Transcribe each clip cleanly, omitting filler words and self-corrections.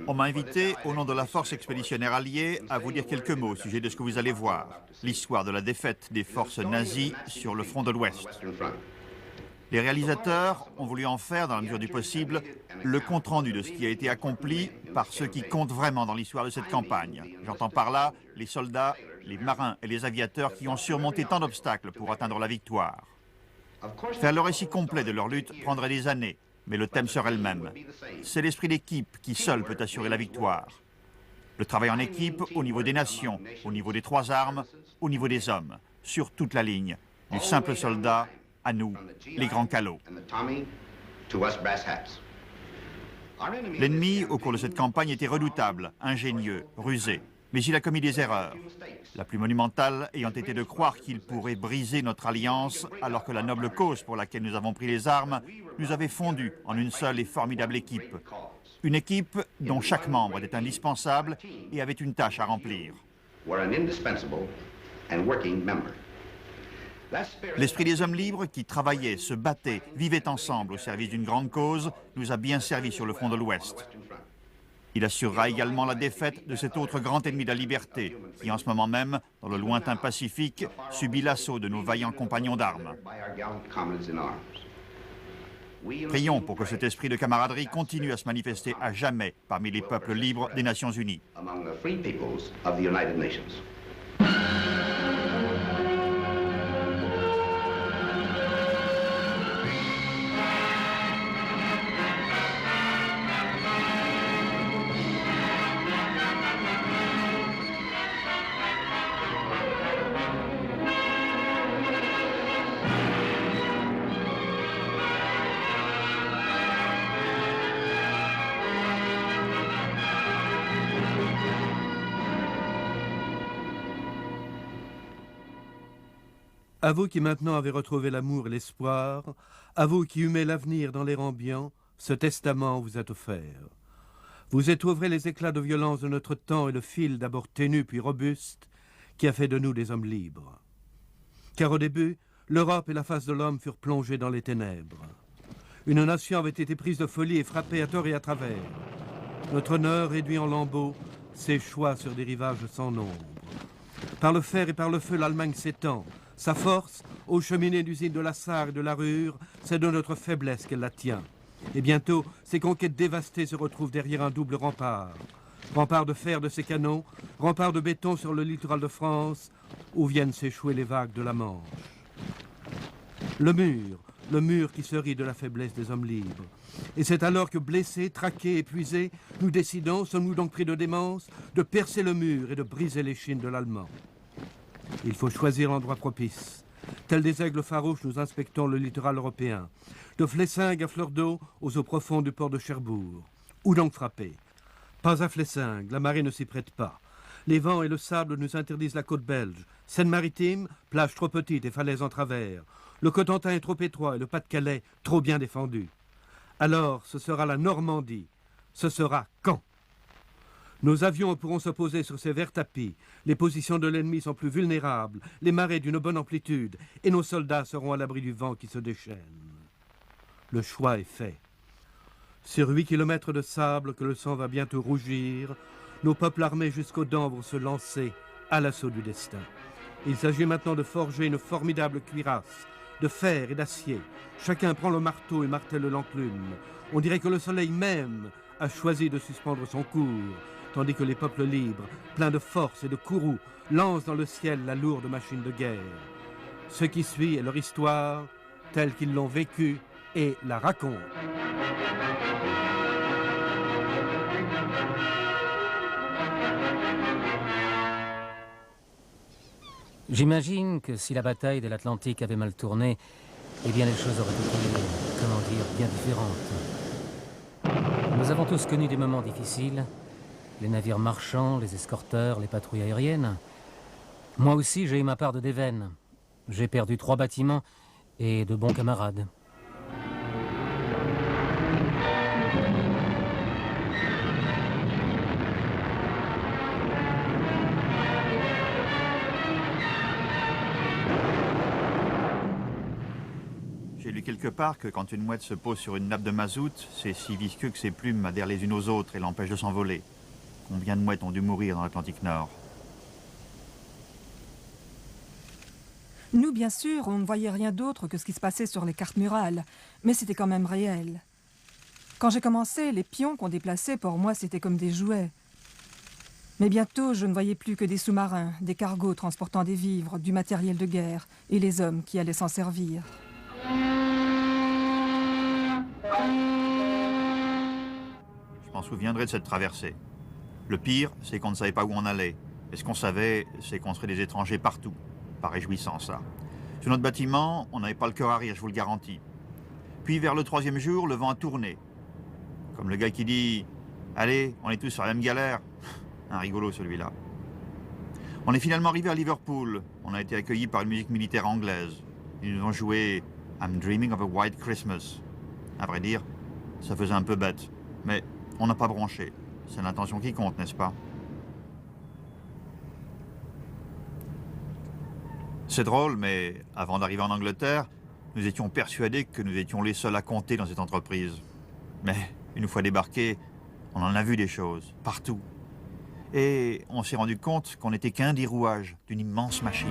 On m'a invité, au nom de la force expéditionnaire alliée, à vous dire quelques mots au sujet de ce que vous allez voir, l'histoire de la défaite des forces nazies sur le front de l'Ouest. Les réalisateurs ont voulu en faire, dans la mesure du possible, le compte-rendu de ce qui a été accompli par ceux qui comptent vraiment dans l'histoire de cette campagne. J'entends par là les soldats, les marins et les aviateurs qui ont surmonté tant d'obstacles pour atteindre la victoire. Faire le récit complet de leur lutte prendrait des années, mais le thème serait le même. C'est l'esprit d'équipe qui seul peut assurer la victoire. Le travail en équipe au niveau des nations, au niveau des trois armes, au niveau des hommes, sur toute la ligne, du simple soldat à nous, les grands calots. L'ennemi, au cours de cette campagne, était redoutable, ingénieux, rusé, mais il a commis des erreurs. La plus monumentale ayant été de croire qu'il pourrait briser notre alliance alors que la noble cause pour laquelle nous avons pris les armes nous avait fondu en une seule et formidable équipe. Une équipe dont chaque membre était indispensable et avait une tâche à remplir. L'esprit des hommes libres qui travaillaient, se battaient, vivaient ensemble au service d'une grande cause nous a bien servi sur le front de l'Ouest. Il assurera également la défaite de cet autre grand ennemi de la liberté qui, en ce moment même, dans le lointain Pacifique, subit l'assaut de nos vaillants compagnons d'armes. Prions pour que cet esprit de camaraderie continue à se manifester à jamais parmi les peuples libres des Nations Unies. À vous qui maintenant avez retrouvé l'amour et l'espoir, à vous qui humez l'avenir dans l'air ambiant, ce testament vous est offert. Vous étouvrez les éclats de violence de notre temps et le fil d'abord ténu puis robuste qui a fait de nous des hommes libres. Car au début, l'Europe et la face de l'homme furent plongées dans les ténèbres. Une nation avait été prise de folie et frappée à tort et à travers. Notre honneur réduit en lambeaux s'échoua sur des rivages sans nombre. Par le fer et par le feu, l'Allemagne s'étend. Sa force, aux cheminées d'usines de la Sarre et de la Ruhr, c'est de notre faiblesse qu'elle la tient. Et bientôt, ses conquêtes dévastées se retrouvent derrière un double rempart. Rempart de fer de ses canons, rempart de béton sur le littoral de France, où viennent s'échouer les vagues de la Manche. Le mur qui se rit de la faiblesse des hommes libres. Et c'est alors que, blessés, traqués, épuisés, nous décidons, sommes-nous donc pris de démence, de percer le mur et de briser l'échine de l'Allemand. Il faut choisir l'endroit propice. Tels des aigles farouches, nous inspectons le littoral européen. De Flessingue à fleur d'eau, aux eaux profondes du port de Cherbourg. Où donc frapper? Pas à Flessingue, la marée ne s'y prête pas. Les vents et le sable nous interdisent la côte belge. Seine-Maritime, plage trop petite et falaises en travers. Le Cotentin est trop étroit et le Pas-de-Calais trop bien défendu. Alors, ce sera la Normandie. Ce sera Caen. Nos avions pourront se poser sur ces verts tapis. Les positions de l'ennemi sont plus vulnérables, les marées d'une bonne amplitude, et nos soldats seront à l'abri du vent qui se déchaîne. Le choix est fait. Sur 8 kilomètres de sable que le sang va bientôt rougir, nos peuples armés jusqu'aux dents vont se lancer à l'assaut du destin. Il s'agit maintenant de forger une formidable cuirasse, de fer et d'acier. Chacun prend le marteau et martèle l'enclume. On dirait que le soleil même a choisi de suspendre son cours, tandis que les peuples libres, pleins de force et de courroux, lancent dans le ciel la lourde machine de guerre. Ce qui suit est leur histoire, telle qu'ils l'ont vécue et la racontent. J'imagine que si la bataille de l'Atlantique avait mal tourné, eh bien les choses auraient été, comment dire, bien différentes. Nous avons tous connu des moments difficiles, les navires marchands, les escorteurs, les patrouilles aériennes. Moi aussi, j'ai eu ma part de déveine. J'ai perdu 3 bâtiments et de bons camarades. J'ai lu lu quelque part que quand une mouette se pose sur une nappe de mazout, c'est si visqueux que ses plumes adhèrent les unes aux autres et l'empêchent de s'envoler. Combien de mouettes ont dû mourir dans l'Atlantique Nord? Nous, bien sûr, on ne voyait rien d'autre que ce qui se passait sur les cartes murales, mais c'était quand même réel. Quand j'ai commencé, les pions qu'on déplaçait, pour moi, c'était comme des jouets. Mais bientôt, je ne voyais plus que des sous-marins, des cargos transportant des vivres, du matériel de guerre, et les hommes qui allaient s'en servir. Je m'en souviendrai de cette traversée. Le pire, c'est qu'on ne savait pas où on allait. Et ce qu'on savait, c'est qu'on serait des étrangers partout. Pas réjouissant, ça. Sur notre bâtiment, on n'avait pas le cœur à rire, je vous le garantis. Puis, vers le 3e jour, le vent a tourné. Comme le gars qui dit « Allez, on est tous sur la même galère ». Un rigolo, celui-là. On est finalement arrivé à Liverpool. On a été accueillis par une musique militaire anglaise. Ils nous ont joué « I'm Dreaming of a White Christmas ». À vrai dire, ça faisait un peu bête. Mais on n'a pas bronché. C'est l'intention qui compte, n'est-ce pas? C'est drôle, mais avant d'arriver en Angleterre, nous étions persuadés que nous étions les seuls à compter dans cette entreprise. Mais une fois débarqués, on en a vu des choses, partout. Et on s'est rendu compte qu'on n'était qu'un des rouages d'une immense machine.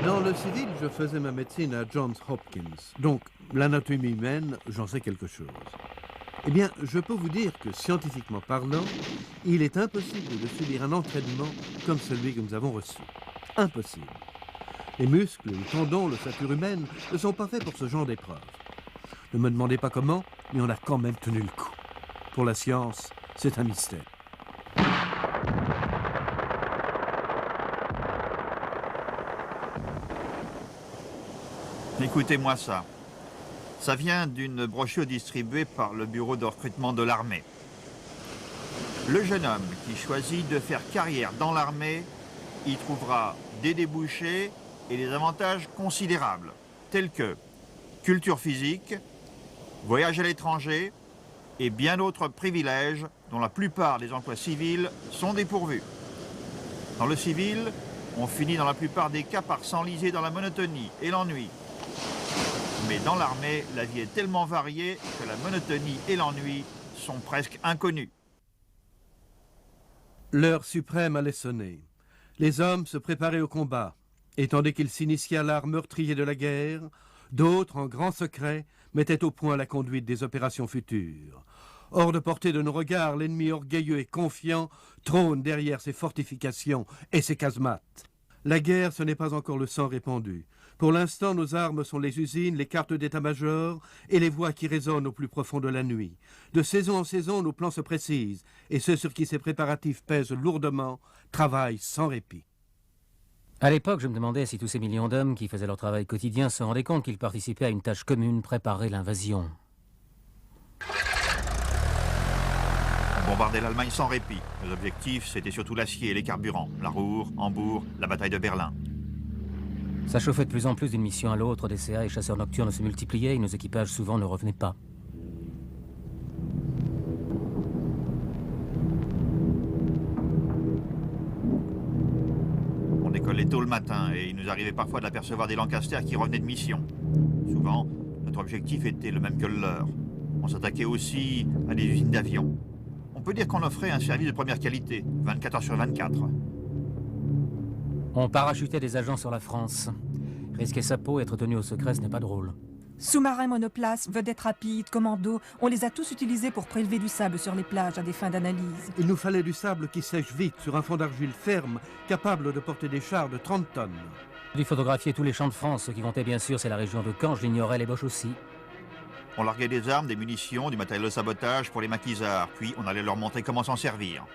Dans le civil, je faisais ma médecine à Johns Hopkins. Donc, l'anatomie humaine, j'en sais quelque chose. Eh bien, je peux vous dire que, scientifiquement parlant, il est impossible de subir un entraînement comme celui que nous avons reçu. Impossible. Les muscles, les tendons, l'ossature humaine ne sont pas faits pour ce genre d'épreuve. Ne me demandez pas comment, mais on a quand même tenu le coup. Pour la science, c'est un mystère. Écoutez-moi ça. Ça vient d'une brochure distribuée par le bureau de recrutement de l'armée. Le jeune homme qui choisit de faire carrière dans l'armée y trouvera des débouchés et des avantages considérables, tels que culture physique, voyage à l'étranger et bien d'autres privilèges dont la plupart des emplois civils sont dépourvus. Dans le civil, on finit dans la plupart des cas par s'enliser dans la monotonie et l'ennui. Mais dans l'armée, la vie est tellement variée que la monotonie et l'ennui sont presque inconnus. L'heure suprême allait sonner. Les hommes se préparaient au combat, et tandis qu'ils s'initiaient à l'art meurtrier de la guerre, d'autres, en grand secret, mettaient au point la conduite des opérations futures. Hors de portée de nos regards, l'ennemi orgueilleux et confiant trône derrière ses fortifications et ses casemates. La guerre, ce n'est pas encore le sang répandu. Pour l'instant, nos armes sont les usines, les cartes d'état-major et les voix qui résonnent au plus profond de la nuit. De saison en saison, nos plans se précisent, et ceux sur qui ces préparatifs pèsent lourdement travaillent sans répit. À l'époque, je me demandais si tous ces millions d'hommes qui faisaient leur travail quotidien se rendaient compte qu'ils participaient à une tâche commune, préparer l'invasion. On bombardait l'Allemagne sans répit. Nos objectifs, c'était surtout l'acier et les carburants. La Ruhr, Hambourg, la bataille de Berlin. Ça chauffait de plus en plus d'une mission à l'autre, des CA et chasseurs nocturnes se multipliaient et nos équipages souvent ne revenaient pas. On décollait tôt le matin et il nous arrivait parfois d'apercevoir des Lancaster qui revenaient de mission. Souvent, notre objectif était le même que le leur. On s'attaquait aussi à des usines d'avions. On peut dire qu'on offrait un service de première qualité, 24 heures sur 24. On parachutait des agents sur la France. Risquer sa peau et être tenu au secret, ce n'est pas drôle. Sous-marins monoplaces, vedettes rapides, commandos, on les a tous utilisés pour prélever du sable sur les plages à des fins d'analyse. Il nous fallait du sable qui sèche vite sur un fond d'argile ferme, capable de porter des chars de 30 tonnes. J'ai photographié tous les champs de France. Ce qui comptait bien sûr, c'est la région de Caen. Je l'ignorais, les Boches aussi. On larguait des armes, des munitions, du matériel de sabotage pour les maquisards, puis on allait leur montrer comment s'en servir.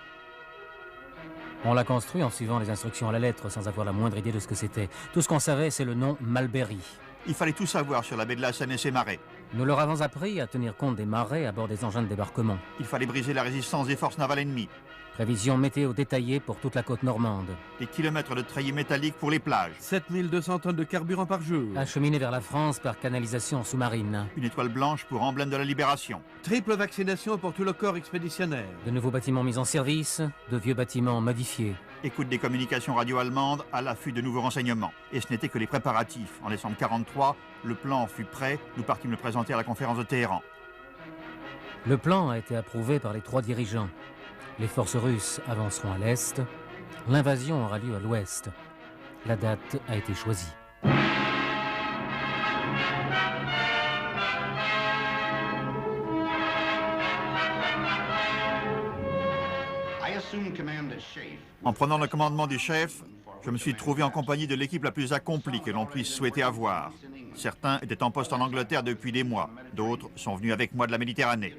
On l'a construit en suivant les instructions à la lettre, sans avoir la moindre idée de ce que c'était. Tout ce qu'on savait, c'est le nom Mulberry. Il fallait tout savoir sur la baie de la Seine et ses marais. Nous leur avons appris à tenir compte des marées à bord des engins de débarquement. Il fallait briser la résistance des forces navales ennemies. Prévision météo détaillée pour toute la côte normande. Des kilomètres de treillis métalliques pour les plages. 7200 tonnes de carburant par jour. Acheminé vers la France par canalisation sous-marine. Une étoile blanche pour emblème de la libération. Triple vaccination pour tout le corps expéditionnaire. De nouveaux bâtiments mis en service, de vieux bâtiments modifiés. Écoute des communications radio allemandes à l'affût de nouveaux renseignements. Et ce n'était que les préparatifs. En décembre 1943, le plan fut prêt. Nous partîmes le présenter à la conférence de Téhéran. Le plan a été approuvé par les 3 dirigeants. Les forces russes avanceront à l'est. L'invasion aura lieu à l'ouest. La date a été choisie. En prenant le commandement du chef, je me suis trouvé en compagnie de l'équipe la plus accomplie que l'on puisse souhaiter avoir. Certains étaient en poste en Angleterre depuis des mois, d'autres sont venus avec moi de la Méditerranée.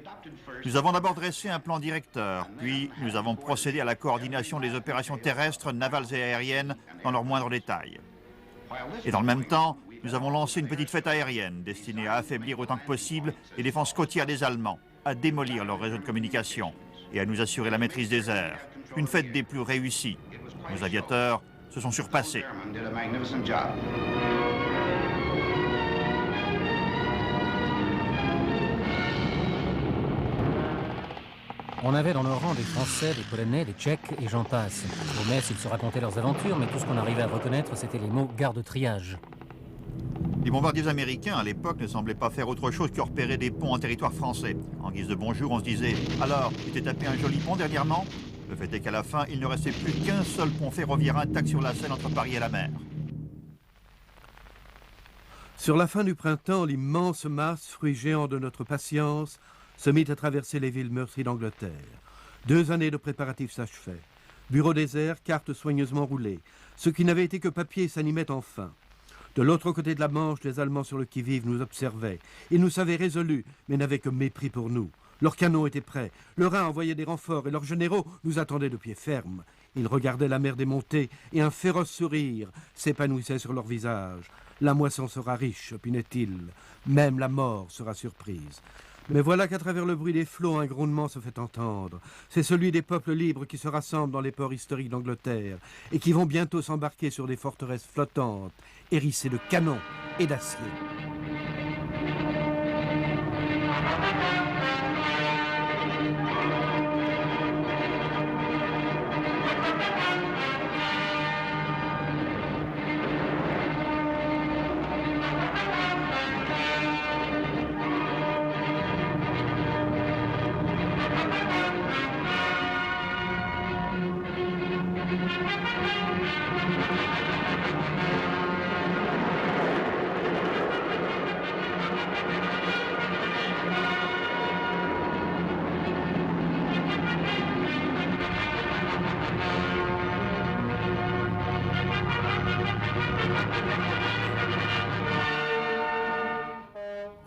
Nous avons d'abord dressé un plan directeur, puis nous avons procédé à la coordination des opérations terrestres, navales et aériennes dans leurs moindres détails. Et dans le même temps, nous avons lancé une petite fête aérienne destinée à affaiblir autant que possible les défenses côtières des Allemands, à démolir leur réseau de communication et à nous assurer la maîtrise des airs. Une fête des plus réussies. Nos aviateurs se sont surpassés. On avait dans nos rangs des Français, des Polonais, des Tchèques et j'en passe. Au mess, ils se racontaient leurs aventures, mais tout ce qu'on arrivait à reconnaître, c'était les mots garde-triage. Les bombardiers américains, à l'époque, ne semblaient pas faire autre chose que repérer des ponts en territoire français. En guise de bonjour, on se disait « Alors, tu t'es tapé un joli pont dernièrement ?» Le fait est qu'à la fin, il ne restait plus qu'un seul pont ferroviaire intact sur la Seine entre Paris et la mer. Sur la fin du printemps, l'immense masse, fruit géant de notre patience, se mit à traverser les villes meurtries d'Angleterre. 2 années de préparatifs s'achevaient. Bureaux déserts, cartes soigneusement roulées. Ce qui n'avait été que papier s'animait enfin. De l'autre côté de la Manche, les Allemands sur le qui-vive nous observaient. Ils nous savaient résolus, mais n'avaient que mépris pour nous. Leurs canons étaient prêts. Le Rhin envoyait des renforts et leurs généraux nous attendaient de pied ferme. Ils regardaient la mer démonter et un féroce sourire s'épanouissait sur leur visage. La moisson sera riche, opinait-il. Même la mort sera surprise. Mais voilà qu'à travers le bruit des flots, un grondement se fait entendre. C'est celui des peuples libres qui se rassemblent dans les ports historiques d'Angleterre et qui vont bientôt s'embarquer sur des forteresses flottantes, hérissées de canons et d'acier.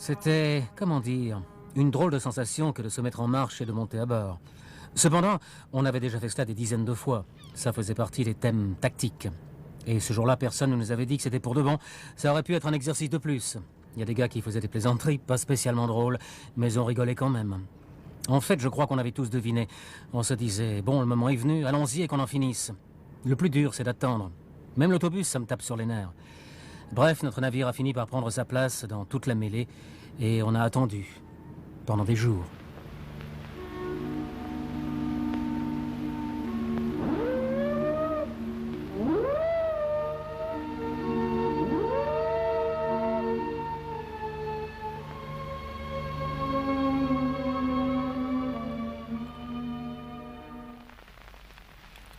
C'était, comment dire, une drôle de sensation que de se mettre en marche et de monter à bord. Cependant, on avait déjà fait cela des dizaines de fois. Ça faisait partie des thèmes tactiques. Et ce jour-là, personne ne nous avait dit que c'était pour de bon. Ça aurait pu être un exercice de plus. Il y a des gars qui faisaient des plaisanteries, pas spécialement drôles, mais on rigolait quand même. En fait, je crois qu'on avait tous deviné. On se disait, bon, le moment est venu, allons-y et qu'on en finisse. Le plus dur, c'est d'attendre. Même l'autobus, ça me tape sur les nerfs. Bref, notre navire a fini par prendre sa place dans toute la mêlée et on a attendu pendant des jours.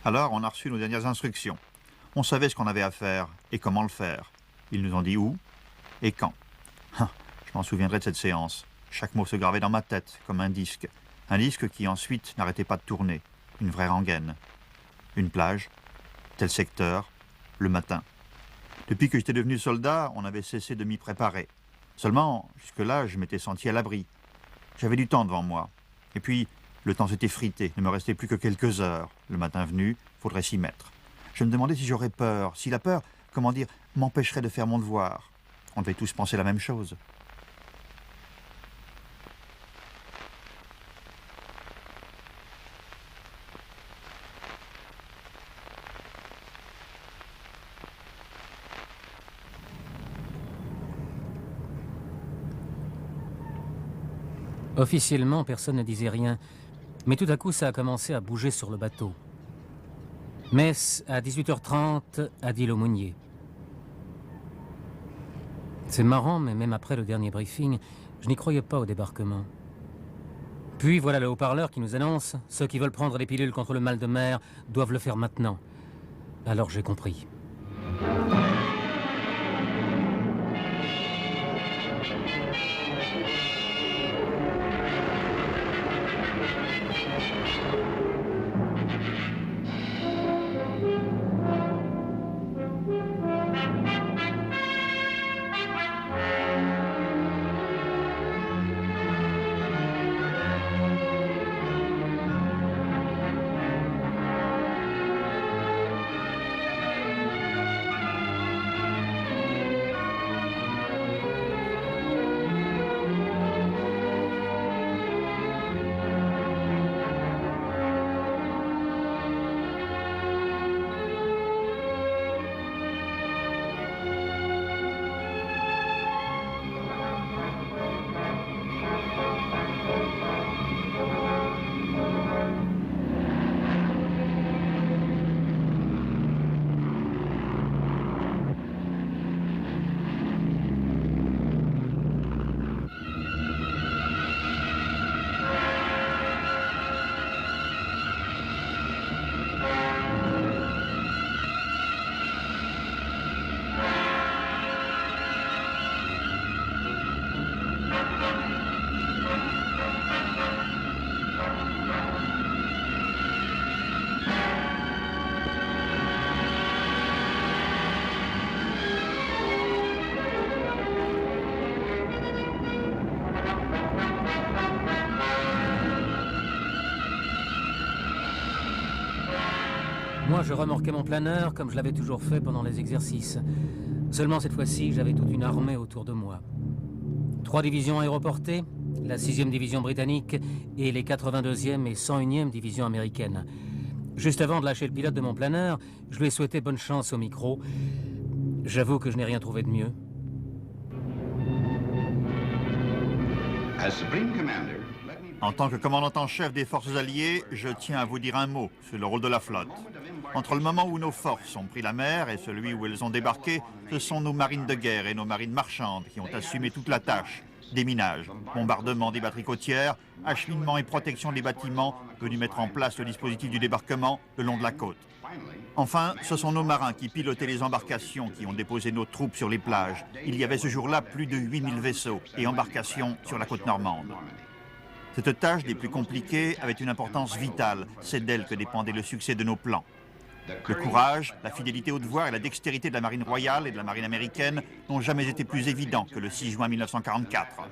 Alors, on a reçu nos dernières instructions. On savait ce qu'on avait à faire et comment le faire. Ils nous ont dit où et quand. Je Je m'en souviendrai de cette séance. Chaque mot se gravait dans ma tête, comme un disque. Un disque qui ensuite n'arrêtait pas de tourner. Une vraie rengaine. Une plage, tel secteur, le matin. Depuis que j'étais devenu soldat, on avait cessé de m'y préparer. Seulement, jusque-là, je m'étais senti à l'abri. J'avais du temps devant moi. Et puis, le temps s'était frité. Il ne me restait plus que quelques heures. Le matin venu, faudrait s'y mettre. Je me demandais si j'aurais peur, si la peur, comment dire, m'empêcherait de faire mon devoir. On devait tous penser la même chose. Officiellement, personne ne disait rien, mais tout à coup, ça a commencé à bouger sur le bateau. Messe à 18h30 à Dille-aux-Mouniers. C'est marrant, mais même après le dernier briefing, je n'y croyais pas au débarquement. Puis voilà le haut-parleur qui nous annonce « Ceux qui veulent prendre les pilules contre le mal de mer doivent le faire maintenant ». Alors j'ai compris. Moi, je remorquais mon planeur comme je l'avais toujours fait pendant les exercices. Seulement cette fois-ci, j'avais toute une armée autour de moi. 3 divisions aéroportées, la 6e division britannique et les 82e et 101e divisions américaines. Juste avant de lâcher le pilote de mon planeur, je lui ai souhaité bonne chance au micro. J'avoue que je n'ai rien trouvé de mieux. En tant que commandant en chef des forces alliées, je tiens à vous dire un mot sur le rôle de la flotte. Entre le moment où nos forces ont pris la mer et celui où elles ont débarqué, ce sont nos marines de guerre et nos marines marchandes qui ont assumé toute la tâche. Déminage, bombardement des batteries côtières, acheminement et protection des bâtiments venus mettre en place le dispositif du débarquement le long de la côte. Enfin, ce sont nos marins qui pilotaient les embarcations qui ont déposé nos troupes sur les plages. Il y avait ce jour-là plus de 8000 vaisseaux et embarcations sur la côte normande. Cette tâche des plus compliquées avait une importance vitale. C'est d'elle que dépendait le succès de nos plans. Le courage, la fidélité au devoir et la dextérité de la marine royale et de la marine américaine n'ont jamais été plus évidents que le 6 juin 1944.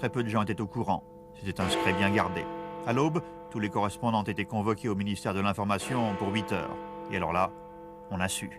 Très peu de gens étaient au courant. C'était un secret bien gardé. À l'aube, tous les correspondants étaient convoqués au ministère de l'Information pour 8 heures. Et alors là, on a su.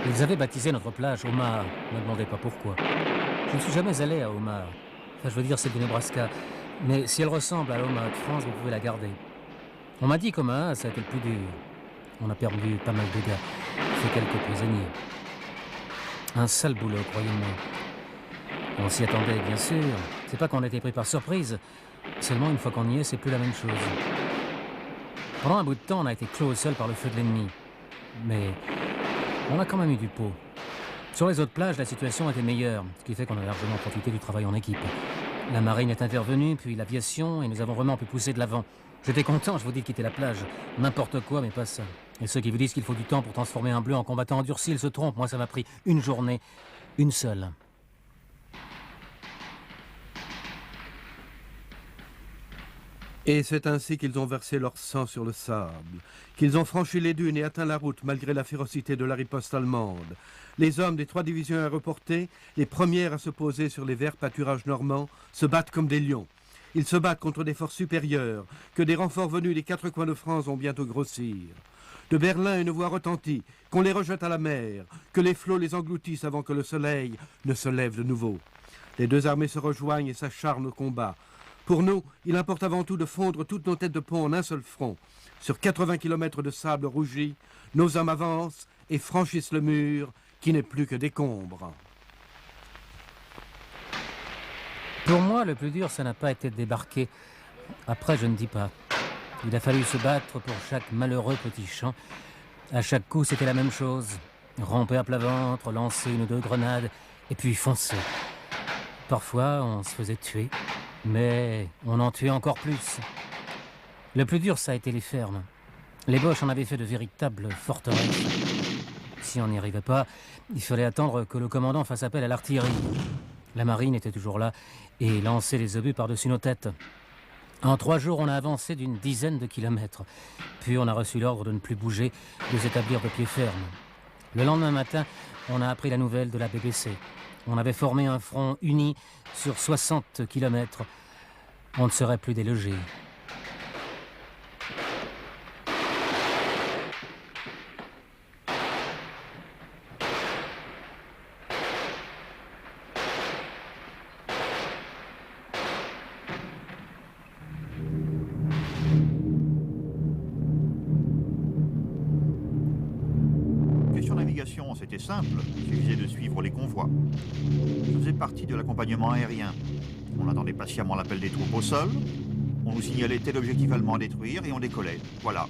Ils avaient baptisé notre plage Omaha. Ne me demandez pas pourquoi. Je ne suis jamais allé à Omaha. Enfin, je veux dire, c'est du Nebraska. Mais si elle ressemble à l'Omaha de France, vous pouvez la garder. On m'a dit qu'Omaha, ça a été le plus dur. On a perdu pas mal de gars. Fait quelques prisonniers. Un sale boulot, croyez-moi. On s'y attendait, bien sûr. C'est pas qu'on a été pris par surprise. Seulement, une fois qu'on y est, c'est plus la même chose. Pendant un bout de temps, on a été clos au sol par le feu de l'ennemi. Mais on a quand même eu du pot. Sur les autres plages, la situation était meilleure, ce qui fait qu'on a largement profité du travail en équipe. La marine est intervenue, puis l'aviation, et nous avons vraiment pu pousser de l'avant. J'étais content, je vous dis, de quitter la plage. N'importe quoi, mais pas ça. Et ceux qui vous disent qu'il faut du temps pour transformer un bleu en combattant endurci, ils se trompent. Moi, ça m'a pris une journée. Une seule. Et c'est ainsi qu'ils ont versé leur sang sur le sable, qu'ils ont franchi les dunes et atteint la route malgré la férocité de la riposte allemande. Les hommes des 3 divisions aéroportées, les premières à se poser sur les verts pâturages normands, se battent comme des lions. Ils se battent contre des forces supérieures, que des renforts venus des 4 coins de France vont bientôt grossir. De Berlin, une voix retentit, qu'on les rejette à la mer, que les flots les engloutissent avant que le soleil ne se lève de nouveau. Les 2 armées se rejoignent et s'acharnent au combat. Pour nous, il importe avant tout de fondre toutes nos têtes de pont en un seul front. Sur 80 km de sable rougi, nos hommes avancent et franchissent le mur qui n'est plus que décombres. Pour moi, le plus dur, ça n'a pas été de débarquer. Après, je ne dis pas. Il a fallu se battre pour chaque malheureux petit champ. À chaque coup, c'était la même chose. Ramper à plat ventre, lancer 1 ou 2 grenades, et puis foncer. Parfois, on se faisait tuer. Mais on en tuait encore plus. Le plus dur, ça a été les fermes. Les Boches en avaient fait de véritables forteresses. Si on n'y arrivait pas, il fallait attendre que le commandant fasse appel à l'artillerie. La marine était toujours là et lançait les obus par-dessus nos têtes. En 3 jours, on a avancé d'une dizaine de kilomètres. Puis on a reçu l'ordre de ne plus bouger, de s'établir de pied ferme. Le lendemain matin, on a appris la nouvelle de la BBC. On avait formé un front uni sur 60 kilomètres. On ne serait plus délogé. Question navigation, c'était simple. Il suffisait de suivre les convois. Je faisais partie de l'accompagnement aérien. On attendait patiemment l'appel des troupes au sol. On nous signalait tel objectif allemand à détruire et on décollait. Voilà.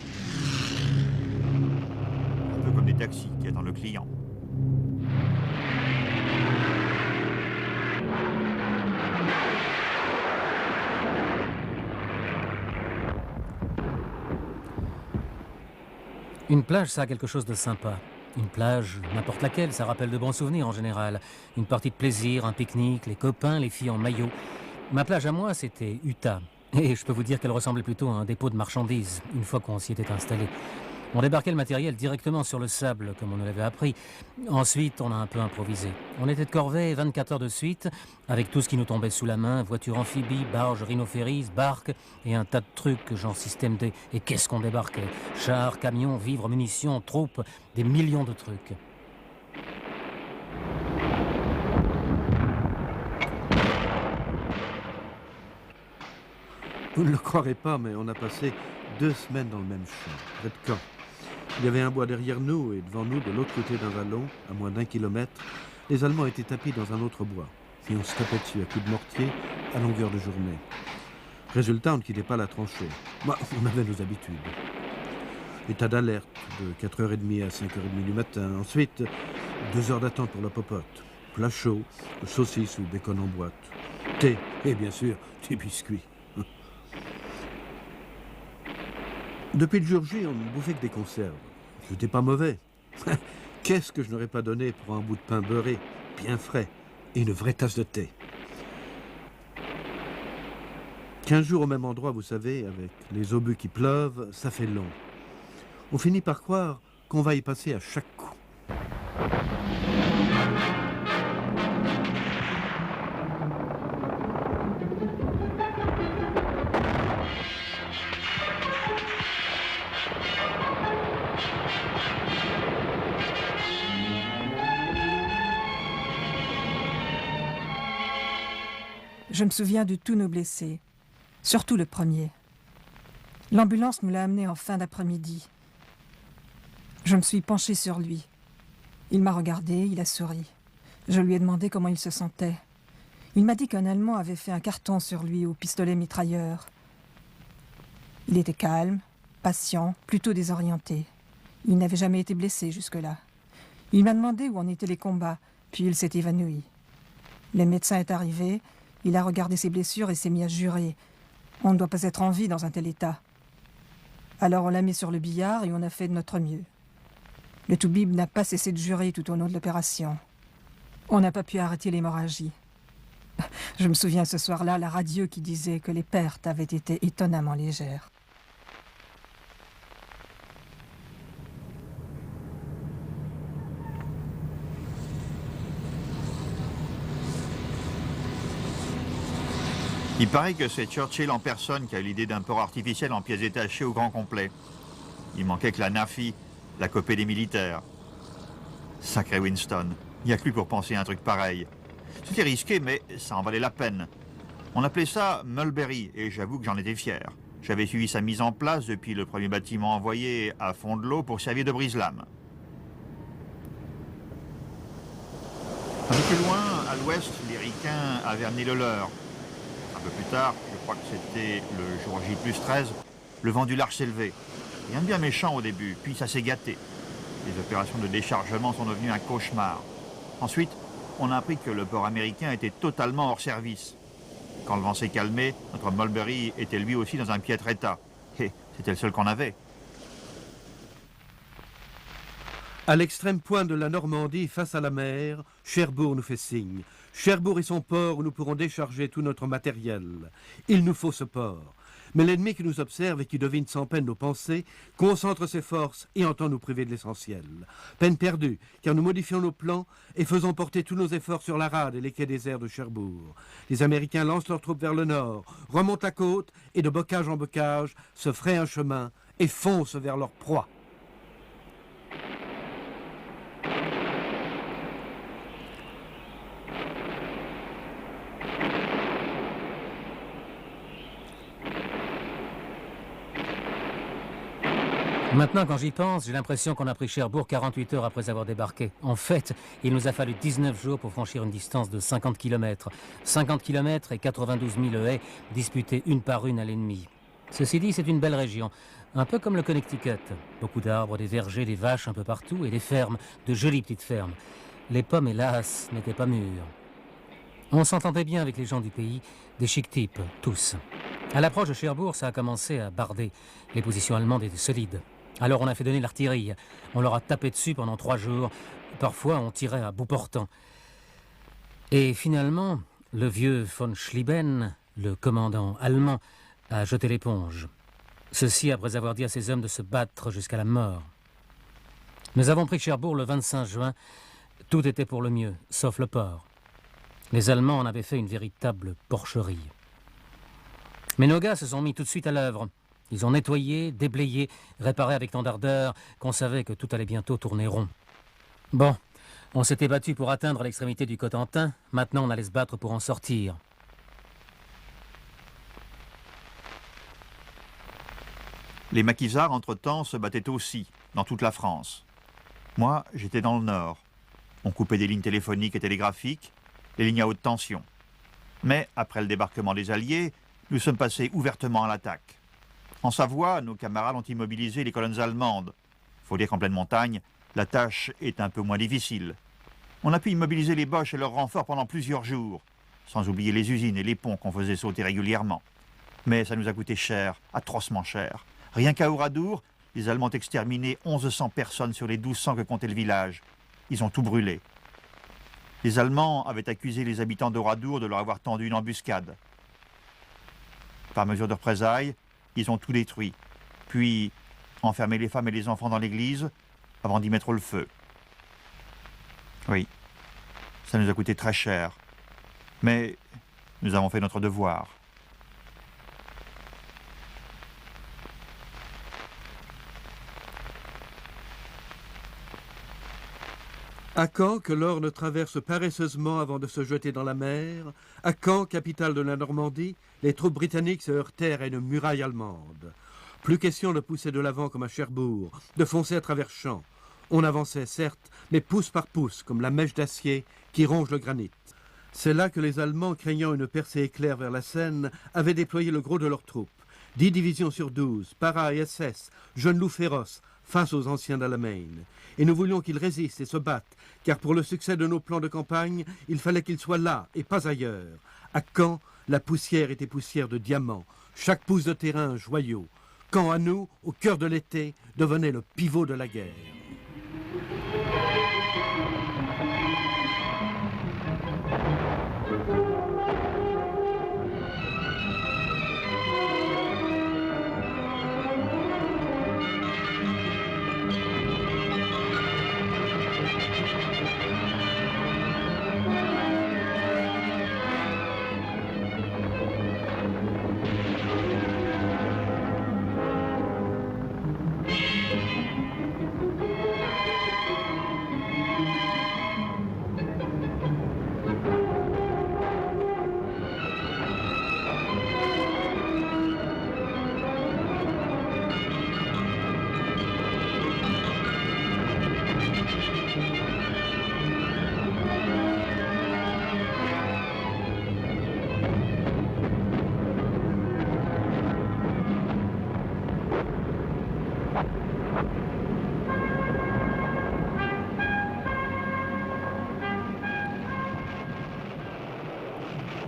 Un peu comme des taxis qui attendent le client. Une plage, ça a quelque chose de sympa. Une plage, n'importe laquelle, ça rappelle de bons souvenirs en général. Une partie de plaisir, un pique-nique, les copains, les filles en maillot. Ma plage à moi, c'était Utah. Et je peux vous dire qu'elle ressemblait plutôt à un dépôt de marchandises, une fois qu'on s'y était installé. On débarquait le matériel directement sur le sable, comme on nous l'avait appris. Ensuite, on a un peu improvisé. On était de corvée 24 heures de suite, avec tout ce qui nous tombait sous la main, voitures amphibies, barges, rhinoferries, barques, et un tas de trucs, genre système D. Et qu'est-ce qu'on débarquait? Chars, camions, vivres, munitions, troupes, des millions de trucs. Vous ne le croirez pas, mais on a passé 2 semaines dans le même champ, près de Caen. Il y avait un bois derrière nous et devant nous, de l'autre côté d'un vallon, à moins d'1 kilomètre, les Allemands étaient tapis dans un autre bois. Et on se tapait dessus à coups de mortier à longueur de journée. Résultat, on ne quittait pas la tranchée. Bah, on avait nos habitudes. État d'alerte de 4h30 à 5h30 du matin. Ensuite, 2 heures d'attente pour la popote. Plat chaud, saucisses ou bacon en boîte. Thé et bien sûr, des biscuits. Depuis le jour J, on ne bouffait que des conserves. C'était pas mauvais. Qu'est-ce que je n'aurais pas donné pour un bout de pain beurré, bien frais, et une vraie tasse de thé. 15 jours au même endroit, vous savez, avec les obus qui pleuvent, ça fait long. On finit par croire qu'on va y passer à chaque coup. Je me souviens de tous nos blessés, surtout le premier. L'ambulance nous l'a amené en fin d'après-midi. Je me suis penchée sur lui. Il m'a regardé, il a souri. Je lui ai demandé comment il se sentait. Il m'a dit qu'un Allemand avait fait un carton sur lui au pistolet mitrailleur. Il était calme, patient, plutôt désorienté. Il n'avait jamais été blessé jusque-là. Il m'a demandé où en étaient les combats, puis il s'est évanoui. Le médecin est arrivé. Il a regardé ses blessures et s'est mis à jurer. On ne doit pas être en vie dans un tel état. Alors on l'a mis sur le billard et on a fait de notre mieux. Le toubib n'a pas cessé de jurer tout au long de l'opération. On n'a pas pu arrêter l'hémorragie. Je me souviens ce soir-là, la radio qui disait que les pertes avaient été étonnamment légères. Il paraît que c'est Churchill en personne qui a eu l'idée d'un port artificiel en pièces détachées au grand complet. Il manquait que la NAFI, la copée des militaires. Sacré Winston, il n'y a que lui pour penser à un truc pareil. C'était risqué, mais ça en valait la peine. On appelait ça Mulberry, et j'avoue que j'en étais fier. J'avais suivi sa mise en place depuis le premier bâtiment envoyé à fond de l'eau pour servir de brise-lames. Un peu plus loin, à l'ouest, les Ricains avaient amené le leur. Un peu plus tard, je crois que c'était le jour J+13, le vent du large s'est levé. Rien de bien méchant au début, puis ça s'est gâté. Les opérations de déchargement sont devenues un cauchemar. Ensuite, on a appris que le port américain était totalement hors service. Quand le vent s'est calmé, notre Mulberry était lui aussi dans un piètre état. Et c'était le seul qu'on avait. À l'extrême pointe de la Normandie, face à la mer, Cherbourg nous fait signe. Cherbourg est son port où nous pourrons décharger tout notre matériel. Il nous faut ce port. Mais l'ennemi qui nous observe et qui devine sans peine nos pensées concentre ses forces et entend nous priver de l'essentiel. Peine perdue, car nous modifions nos plans et faisons porter tous nos efforts sur la rade et les quais déserts de Cherbourg. Les Américains lancent leurs troupes vers le nord, remontent la côte et de bocage en bocage se frayent un chemin et foncent vers leur proie. Maintenant, quand j'y pense, j'ai l'impression qu'on a pris Cherbourg 48 heures après avoir débarqué. En fait, il nous a fallu 19 jours pour franchir une distance de 50 km. 50 km et 92 000 haies disputées une par une à l'ennemi. Ceci dit, c'est une belle région, un peu comme le Connecticut. Beaucoup d'arbres, des vergers, des vaches un peu partout et des fermes, de jolies petites fermes. Les pommes, hélas, n'étaient pas mûres. On s'entendait bien avec les gens du pays, des chic types, tous. À l'approche de Cherbourg, ça a commencé à barder. Les positions allemandes étaient solides. Alors on a fait donner l'artillerie. On leur a tapé dessus pendant 3 jours. Parfois, on tirait à bout portant. Et finalement, le vieux von Schlieben, le commandant allemand, a jeté l'éponge. Ceci après avoir dit à ses hommes de se battre jusqu'à la mort. Nous avons pris Cherbourg le 25 juin. Tout était pour le mieux, sauf le port. Les Allemands en avaient fait une véritable porcherie. Mais nos gars se sont mis tout de suite à l'œuvre. Ils ont nettoyé, déblayé, réparé avec tant d'ardeur qu'on savait que tout allait bientôt tourner rond. Bon, on s'était battu pour atteindre l'extrémité du Cotentin, maintenant on allait se battre pour en sortir. Les maquisards, entre-temps, se battaient aussi, dans toute la France. Moi, j'étais dans le Nord. On coupait des lignes téléphoniques et télégraphiques, les lignes à haute tension. Mais, après le débarquement des Alliés, nous sommes passés ouvertement à l'attaque. En Savoie, nos camarades ont immobilisé les colonnes allemandes. Il faut dire qu'en pleine montagne, la tâche est un peu moins difficile. On a pu immobiliser les Boches et leurs renforts pendant plusieurs jours, sans oublier les usines et les ponts qu'on faisait sauter régulièrement. Mais ça nous a coûté cher, atrocement cher. Rien qu'à Oradour, les Allemands ont exterminé 1100 personnes sur les 1200 que comptait le village. Ils ont tout brûlé. Les Allemands avaient accusé les habitants d'Oradour de leur avoir tendu une embuscade. Par mesure de représailles, ils ont tout détruit, puis enfermé les femmes et les enfants dans l'église avant d'y mettre le feu. Oui, ça nous a coûté très cher, mais nous avons fait notre devoir. À Caen, que l'Orne traverse paresseusement avant de se jeter dans la mer, à Caen, capitale de la Normandie, les troupes britanniques se heurtèrent à une muraille allemande. Plus question de pousser de l'avant comme à Cherbourg, de foncer à travers champs. On avançait, certes, mais pouce par pouce, comme la mèche d'acier qui ronge le granit. C'est là que les Allemands, craignant une percée éclair vers la Seine, avaient déployé le gros de leurs troupes. 10 divisions sur 12, para et SS, jeunes loups féroces, face aux anciens d'Alamein. Et nous voulions qu'ils résistent et se battent, car pour le succès de nos plans de campagne, il fallait qu'ils soient là et pas ailleurs. À Caen, la poussière était poussière de diamants, chaque pouce de terrain un joyau. Caen, à nous, au cœur de l'été, devenait le pivot de la guerre.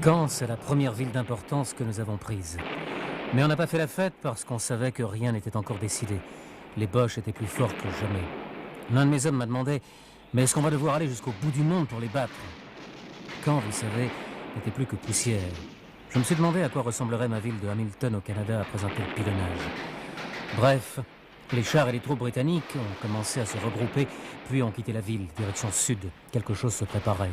Caen, c'est la première ville d'importance que nous avons prise. Mais on n'a pas fait la fête parce qu'on savait que rien n'était encore décidé. Les Boches étaient plus forts que jamais. L'un de mes hommes m'a demandé « Mais est-ce qu'on va devoir aller jusqu'au bout du monde pour les battre ?» Caen, vous savez, n'était plus que poussière. Je me suis demandé à quoi ressemblerait ma ville de Hamilton au Canada après un tel pilonnage. Bref, les chars et les troupes britanniques ont commencé à se regrouper, puis ont quitté la ville, direction sud. Quelque chose se préparait.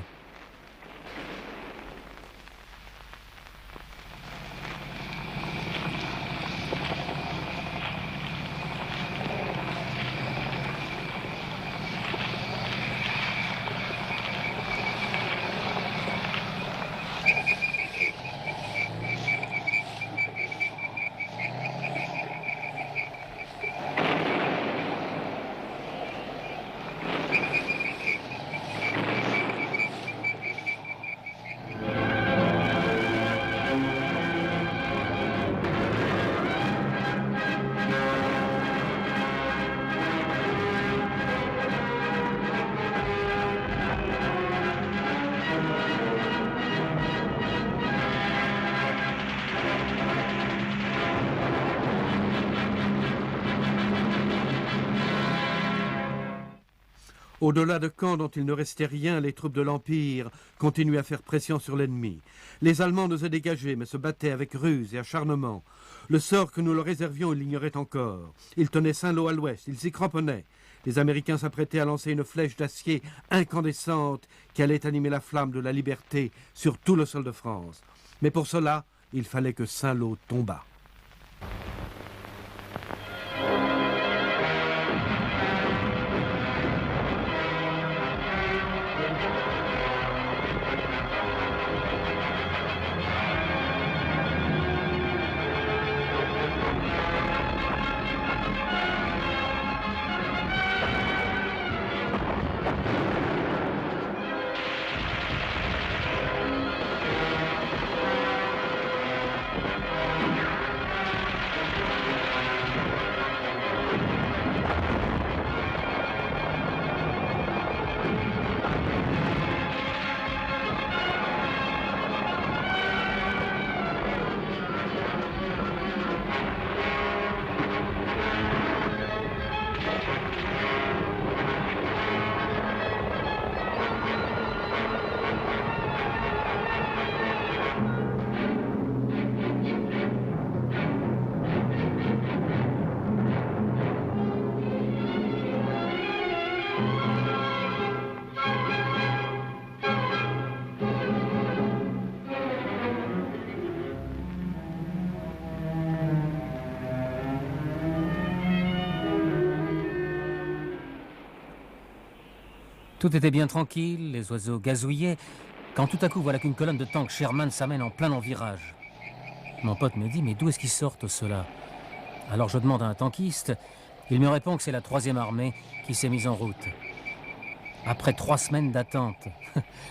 Au-delà de Caen, dont il ne restait rien, les troupes de l'Empire continuaient à faire pression sur l'ennemi. Les Allemands nous ont dégagés, mais se battaient avec ruse et acharnement. Le sort que nous leur réservions, ils l'ignoraient encore. Ils tenaient Saint-Lô à l'ouest, ils s'y cramponnaient. Les Américains s'apprêtaient à lancer une flèche d'acier incandescente qui allait animer la flamme de la liberté sur tout le sol de France. Mais pour cela, il fallait que Saint-Lô tombât. Tout était bien tranquille, les oiseaux gazouillaient, quand tout à coup, voilà qu'une colonne de tanks Sherman s'amène en plein dans le virage. Mon pote me dit, mais d'où est-ce qu'ils sortent, ceux-là? Alors je demande à un tankiste, il me répond que c'est la 3e armée qui s'est mise en route. Après 3 semaines d'attente.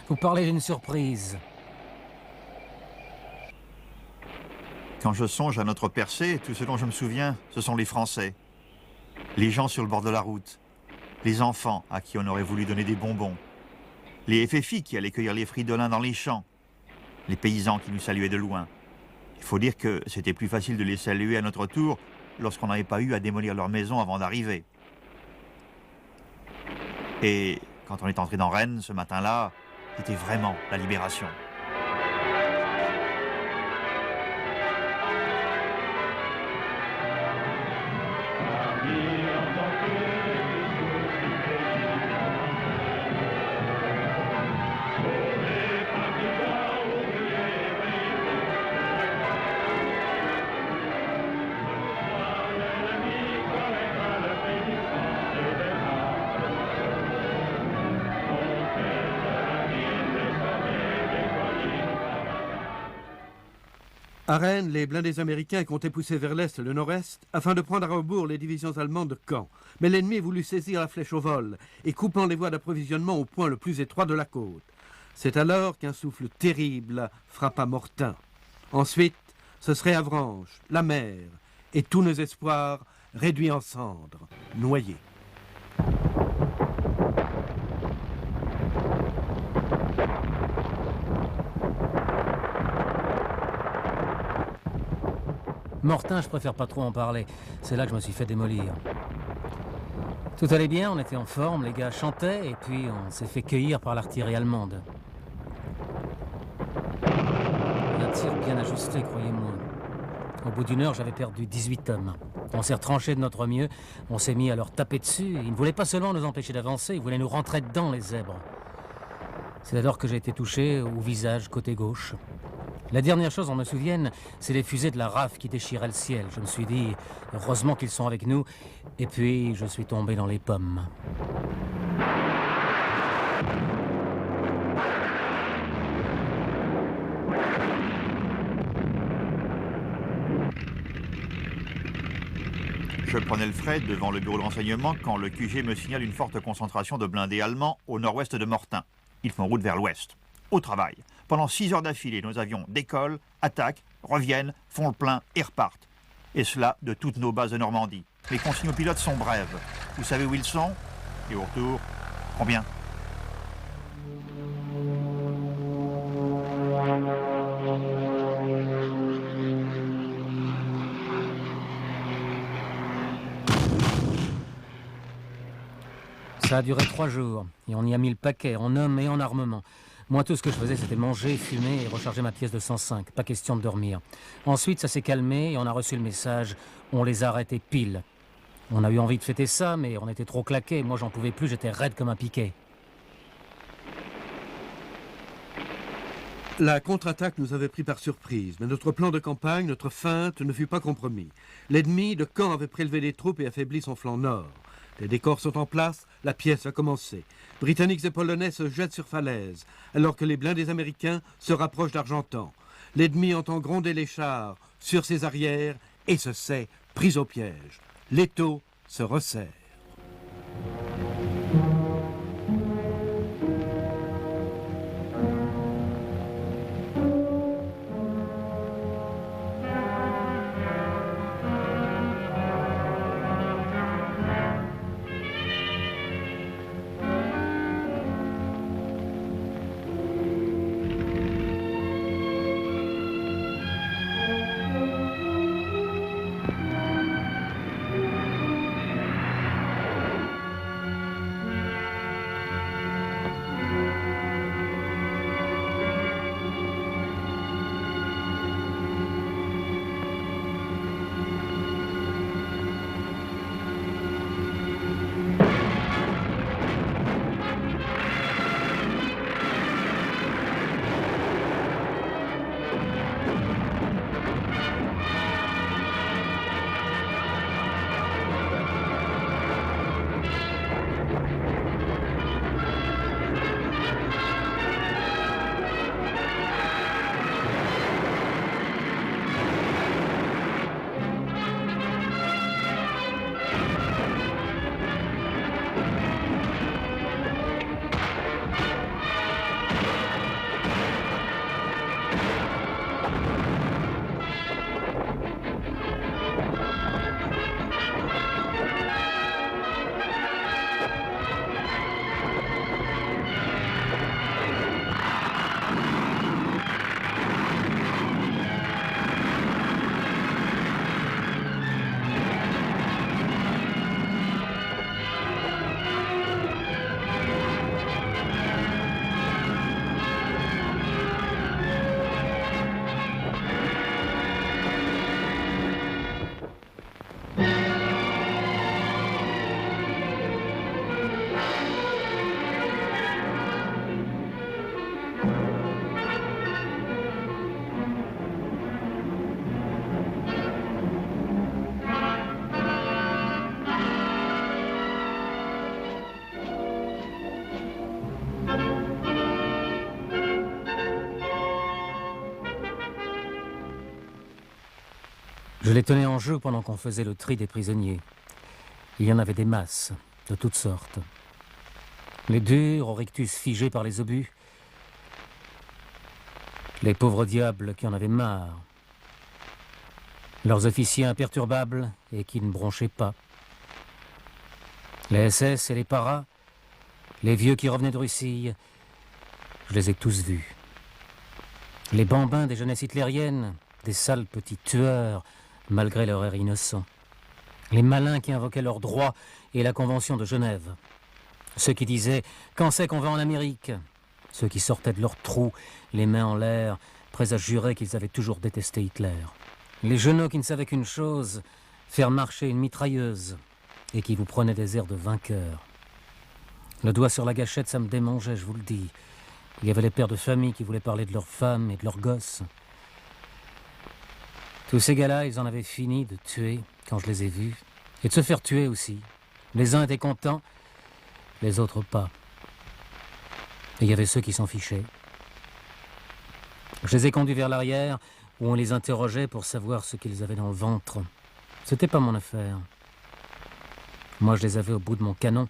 Vous parlez d'une surprise. Quand je songe à notre percée, tout ce dont je me souviens, ce sont les Français. Les gens sur le bord de la route. Les enfants à qui on aurait voulu donner des bonbons. Les FFI qui allaient cueillir les fridolins dans les champs. Les paysans qui nous saluaient de loin. Il faut dire que c'était plus facile de les saluer à notre tour lorsqu'on n'avait pas eu à démolir leur maison avant d'arriver. Et quand on est entré dans Rennes ce matin-là, c'était vraiment la libération. À Rennes, les blindés américains comptaient pousser vers l'est et le nord-est afin de prendre à rebours les divisions allemandes de Caen. Mais l'ennemi voulut saisir la flèche au vol et coupant les voies d'approvisionnement au point le plus étroit de la côte. C'est alors qu'un souffle terrible frappa Mortain. Ensuite, ce serait Avranches, la mer et tous nos espoirs réduits en cendres, noyés. Mortain, je préfère pas trop en parler. C'est là que je me suis fait démolir. Tout allait bien, on était en forme, les gars chantaient, et puis on s'est fait cueillir par l'artillerie allemande. Un tir bien ajusté, croyez-moi. Au bout d'1 heure, j'avais perdu 18 hommes. On s'est retranché de notre mieux, on s'est mis à leur taper dessus. Ils ne voulaient pas seulement nous empêcher d'avancer, ils voulaient nous rentrer dedans, les zèbres. C'est alors que j'ai été touché au visage, côté gauche. La dernière chose on me souvienne, c'est les fusées de la RAF qui déchiraient le ciel. Je me suis dit, heureusement qu'ils sont avec nous, et puis je suis tombé dans les pommes. Je prenais le fret devant le bureau de renseignement quand le QG me signale une forte concentration de blindés allemands au nord-ouest de Mortain. Ils font route vers l'ouest. Au travail. Pendant 6 heures d'affilée, nos avions décollent, attaquent, reviennent, font le plein et repartent. Et cela de toutes nos bases de Normandie. Les consignes aux pilotes sont brèves. Vous savez où ils sont? Et au retour, combien? Ça a duré 3 jours, et on y a mis le paquet, en hommes et en armement. Moi, tout ce que je faisais, c'était manger, fumer et recharger ma pièce de 105. Pas question de dormir. Ensuite, ça s'est calmé et on a reçu le message. On les a arrêtés pile. On a eu envie de fêter ça, mais on était trop claqués. Moi, j'en pouvais plus, j'étais raide comme un piquet. La contre-attaque nous avait pris par surprise, mais notre plan de campagne, notre feinte, ne fut pas compromis. L'ennemi de Caen avait prélevé des troupes et affaibli son flanc nord. Les décors sont en place, la pièce a commencé. Britanniques et Polonais se jettent sur falaise, alors que les blindés américains se rapprochent d'Argentan. L'ennemi entend gronder les chars sur ses arrières et se sait pris au piège. L'étau se resserre. Je les tenais en jeu pendant qu'on faisait le tri des prisonniers. Il y en avait des masses, de toutes sortes. Les durs, au rictus figés par les obus. Les pauvres diables qui en avaient marre. Leurs officiers imperturbables et qui ne bronchaient pas. Les SS et les paras, les vieux qui revenaient de Russie, je les ai tous vus. Les bambins des jeunesses hitlériennes, des sales petits tueurs, malgré leur air innocent. Les malins qui invoquaient leurs droits et la Convention de Genève. Ceux qui disaient « Quand c'est qu'on va en Amérique ?» Ceux qui sortaient de leurs trous, les mains en l'air, prêts à jurer qu'ils avaient toujours détesté Hitler. Les genoux qui ne savaient qu'une chose, faire marcher une mitrailleuse, et qui vous prenaient des airs de vainqueurs. Le doigt sur la gâchette, ça me démangeait, je vous le dis. Il y avait les pères de famille qui voulaient parler de leurs femmes et de leurs gosses. Tous ces gars-là, ils en avaient fini de tuer quand je les ai vus, et de se faire tuer aussi. Les uns étaient contents, les autres pas. Et il y avait ceux qui s'en fichaient. Je les ai conduits vers l'arrière, où on les interrogeait pour savoir ce qu'ils avaient dans le ventre. C'était pas mon affaire. Moi, je les avais au bout de mon canon.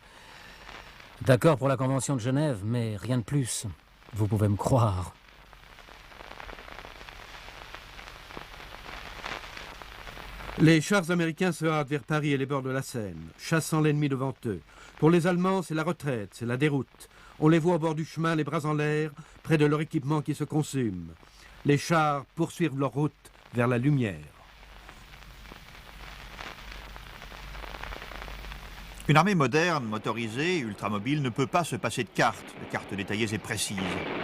D'accord pour la Convention de Genève, mais rien de plus. Vous pouvez me croire. Les chars américains se hâtent vers Paris et les bords de la Seine, chassant l'ennemi devant eux. Pour les Allemands, c'est la retraite, c'est la déroute. On les voit au bord du chemin, les bras en l'air, près de leur équipement qui se consume. Les chars poursuivent leur route vers la lumière. Une armée moderne, motorisée, ultramobile ne peut pas se passer de cartes détaillées et précises.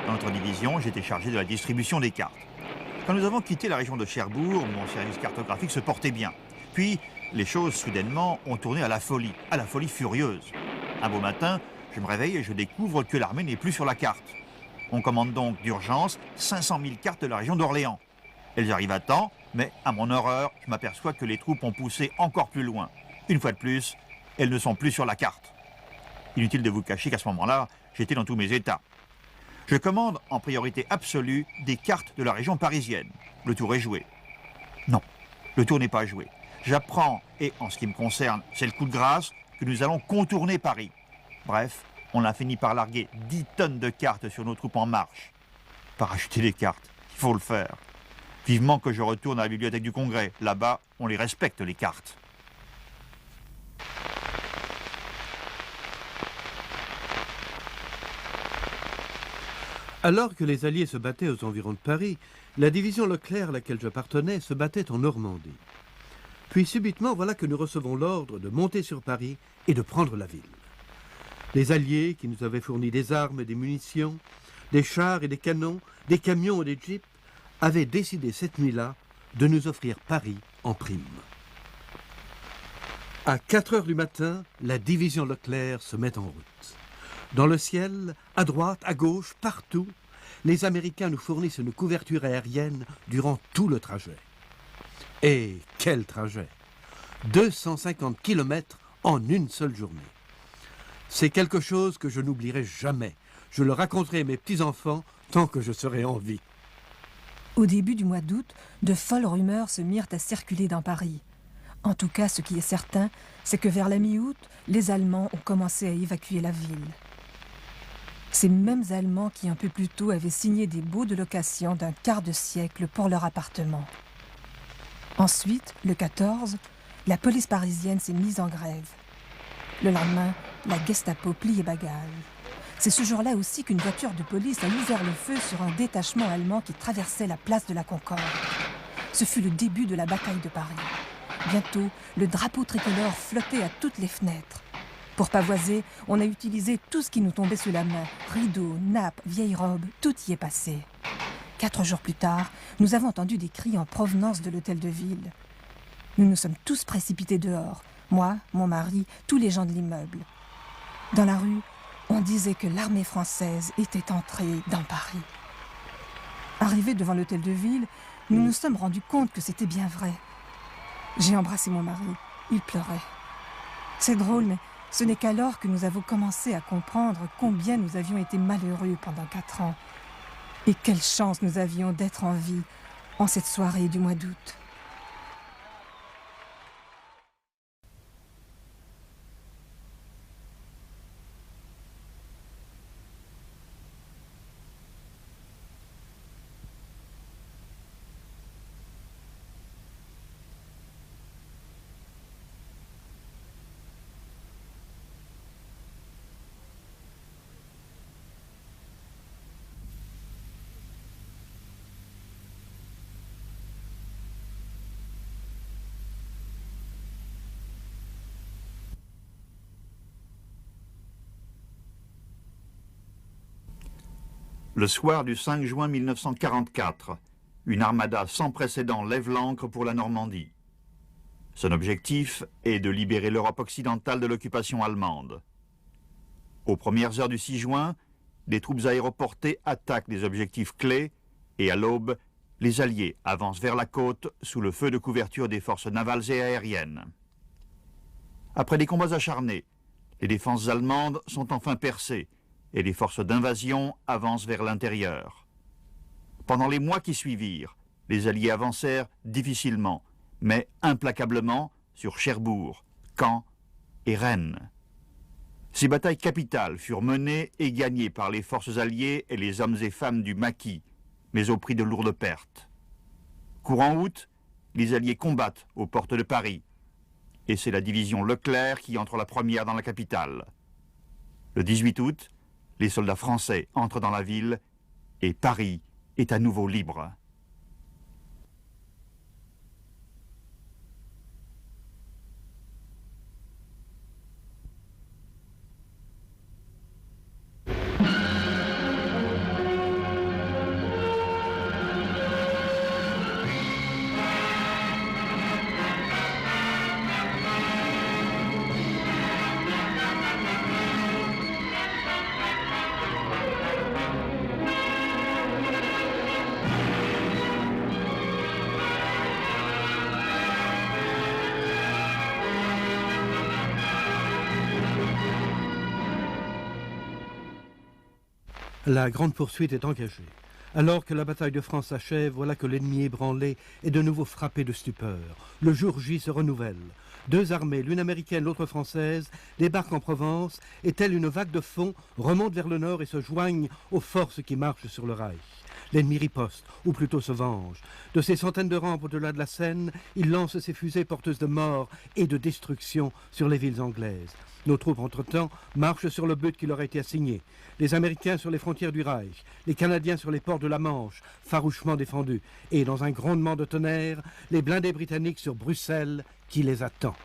Dans notre division, j'étais chargé de la distribution des cartes. Quand nous avons quitté la région de Cherbourg, mon service cartographique se portait bien. Puis, les choses, soudainement, ont tourné à la folie furieuse. Un beau matin, je me réveille et je découvre que l'armée n'est plus sur la carte. On commande donc d'urgence 500 000 cartes de la région d'Orléans. Elles arrivent à temps, mais à mon horreur, je m'aperçois que les troupes ont poussé encore plus loin. Une fois de plus, elles ne sont plus sur la carte. Inutile de vous cacher qu'à ce moment-là, j'étais dans tous mes états. Je commande en priorité absolue des cartes de la région parisienne. Le tour est joué. Non, le tour n'est pas joué. J'apprends, et en ce qui me concerne, c'est le coup de grâce, que nous allons contourner Paris. Bref, on a fini par larguer 10 tonnes de cartes sur nos troupes en marche. Parachuter les cartes, il faut le faire. Vivement que je retourne à la bibliothèque du Congrès. Là-bas, on les respecte, les cartes. Alors que les Alliés se battaient aux environs de Paris, la division Leclerc à laquelle j'appartenais se battait en Normandie. Puis subitement, voilà que nous recevons l'ordre de monter sur Paris et de prendre la ville. Les Alliés, qui nous avaient fourni des armes et des munitions, des chars et des canons, des camions et des jeeps, avaient décidé cette nuit-là de nous offrir Paris en prime. À 4 heures du matin, la division Leclerc se met en route. Dans le ciel, à droite, à gauche, partout, les Américains nous fournissent une couverture aérienne durant tout le trajet. Et quel trajet! 250 kilomètres en une seule journée. C'est quelque chose que je n'oublierai jamais. Je le raconterai à mes petits-enfants tant que je serai en vie. Au début du mois d'août, de folles rumeurs se mirent à circuler dans Paris. En tout cas, ce qui est certain, c'est que vers la mi-août, les Allemands ont commencé à évacuer la ville. Ces mêmes Allemands qui un peu plus tôt avaient signé des baux de location d'un quart de siècle pour leur appartement. Ensuite, le 14, la police parisienne s'est mise en grève. Le lendemain, la Gestapo plie bagages. C'est ce jour-là aussi qu'une voiture de police a ouvert le feu sur un détachement allemand qui traversait la place de la Concorde. Ce fut le début de la bataille de Paris. Bientôt, le drapeau tricolore flottait à toutes les fenêtres. Pour pavoiser, on a utilisé tout ce qui nous tombait sous la main. Rideaux, nappes, vieilles robes, tout y est passé. 4 jours plus tard, nous avons entendu des cris en provenance de l'hôtel de ville. Nous nous sommes tous précipités dehors. Moi, mon mari, tous les gens de l'immeuble. Dans la rue, on disait que l'armée française était entrée dans Paris. Arrivés devant l'hôtel de ville, nous nous sommes rendus compte que c'était bien vrai. J'ai embrassé mon mari. Il pleurait. C'est drôle, mais ce n'est qu'alors que nous avons commencé à comprendre combien nous avions été malheureux pendant 4 ans. Et quelle chance nous avions d'être en vie en cette soirée du mois d'août. Le soir du 5 juin 1944, une armada sans précédent lève l'ancre pour la Normandie. Son objectif est de libérer l'Europe occidentale de l'occupation allemande. Aux premières heures du 6 juin, des troupes aéroportées attaquent des objectifs clés et à l'aube, les Alliés avancent vers la côte sous le feu de couverture des forces navales et aériennes. Après des combats acharnés, les défenses allemandes sont enfin percées et les forces d'invasion avancent vers l'intérieur. Pendant les mois qui suivirent, les Alliés avancèrent difficilement, mais implacablement sur Cherbourg, Caen et Rennes. Ces batailles capitales furent menées et gagnées par les forces alliées et les hommes et femmes du maquis, mais au prix de lourdes pertes. Courant août, les Alliés combattent aux portes de Paris, et c'est la division Leclerc qui entre la première dans la capitale. Le 18 août, les soldats français entrent dans la ville et Paris est à nouveau libre. La grande poursuite est engagée. Alors que la bataille de France s'achève, voilà que l'ennemi ébranlé est de nouveau frappé de stupeur. Le jour J se renouvelle. Deux armées, l'une américaine, l'autre française, débarquent en Provence et, telle une vague de fond, remontent vers le nord et se joignent aux forces qui marchent sur le Reich. L'ennemi riposte, ou plutôt se venge. De ses centaines de rampes au-delà de la Seine, il lance ses fusées porteuses de mort et de destruction sur les villes anglaises. Nos troupes, entre-temps, marchent sur le but qui leur a été assigné. Les Américains sur les frontières du Reich, les Canadiens sur les ports de la Manche, farouchement défendus. Et, dans un grondement de tonnerre, les blindés britanniques sur Bruxelles qui les attend.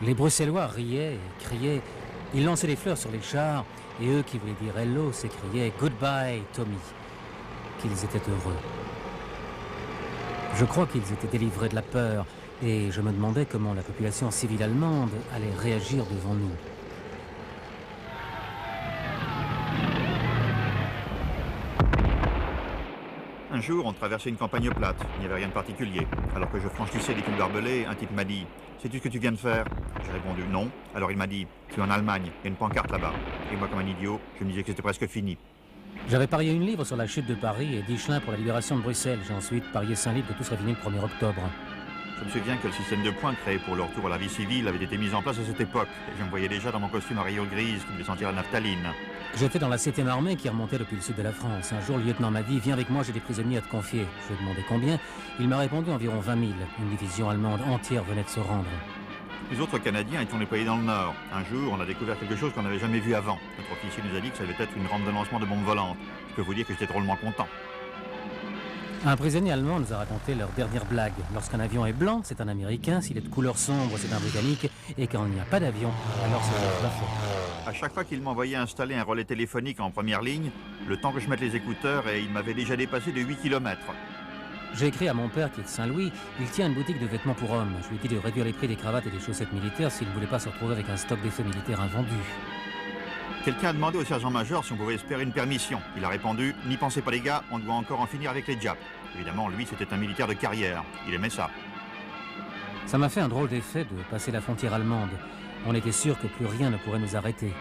Les Bruxellois riaient et criaient. Ils lançaient des fleurs sur les chars, et eux qui voulaient dire hello s'écriaient « Goodbye, Tommy », qu'ils étaient heureux. Je crois qu'ils étaient délivrés de la peur, et je me demandais comment la population civile allemande allait réagir devant nous. Un jour, on traversait une campagne plate. Il n'y avait rien de particulier. Alors que je franchissais des tuiles barbelés, un type m'a dit « Sais-tu ce que tu viens de faire ?» J'ai répondu « Non ». Alors il m'a dit « Tu es en Allemagne, il y a une pancarte là-bas. » Et moi, comme un idiot, je me disais que c'était presque fini. J'avais parié une livre sur la chute de Paris et 10 chelins pour la libération de Bruxelles. J'ai ensuite parié 5 livres que tout serait fini le 1er octobre. Je me souviens que le système de points créé pour le retour à la vie civile avait été mis en place à cette époque. Et je me voyais déjà dans mon costume à rayures grises qui devait sentir la naphtaline. J'étais dans la 7e armée qui remontait depuis le sud de la France. Un jour, le lieutenant m'a dit « Viens avec moi, j'ai des prisonniers à te confier ». Je lui ai demandé combien. Il m'a répondu environ 20 000. Une division allemande entière venait de se rendre. Les autres Canadiens étaient déployés dans le Nord. Un jour, on a découvert quelque chose qu'on n'avait jamais vu avant. Notre officier nous a dit que ça devait être une rampe de lancement de bombes volantes. Je peux vous dire que j'étais drôlement content. Un prisonnier allemand nous a raconté leur dernière blague. Lorsqu'un avion est blanc, c'est un Américain. S'il est de couleur sombre, c'est un Britannique. Et quand il n'y a pas d'avion, alors c'est un plafond. À chaque fois qu'il m'envoyait installer un relais téléphonique en première ligne, le temps que je mette les écouteurs, et il m'avait déjà dépassé de 8 km. J'ai écrit à mon père qui est de Saint-Louis. Il tient une boutique de vêtements pour hommes. Je lui ai dit de réduire les prix des cravates et des chaussettes militaires s'il ne voulait pas se retrouver avec un stock d'effets militaires invendus. Quelqu'un a demandé au sergent-major si on pouvait espérer une permission. Il a répondu « N'y pensez pas les gars, on doit encore en finir avec les Japs ». Évidemment, lui, c'était un militaire de carrière. Il aimait ça. Ça m'a fait un drôle d'effet de passer la frontière allemande. On était sûr que plus rien ne pourrait nous arrêter.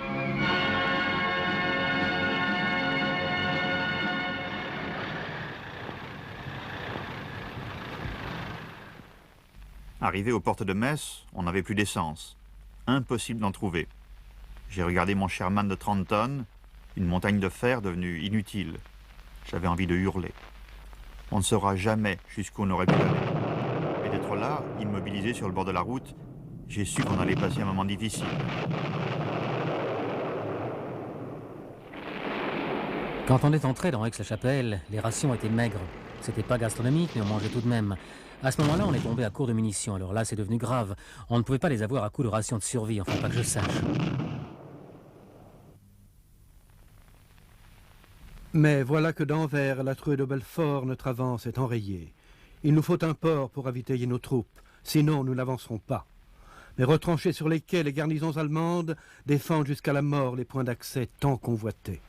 Arrivé aux portes de Metz, on n'avait plus d'essence. Impossible d'en trouver. J'ai regardé mon Sherman de 30 tonnes, une montagne de fer devenue inutile. J'avais envie de hurler. On ne saura jamais jusqu'où on aurait pu aller. Et d'être là, immobilisé sur le bord de la route, j'ai su qu'on allait passer un moment difficile. Quand on est entré dans Aix-la-Chapelle, les rations étaient maigres. C'était pas gastronomique, mais on mangeait tout de même. À ce moment-là, on est tombé à court de munitions. Alors là, c'est devenu grave. On ne pouvait pas les avoir à coup de rations de survie, enfin pas que je sache. Mais voilà que d'Anvers, la truée de Belfort, notre avance est enrayée. Il nous faut un port pour ravitailler nos troupes, sinon nous n'avancerons pas. Mais retranchés sur les quais, les garnisons allemandes défendent jusqu'à la mort les points d'accès tant convoités.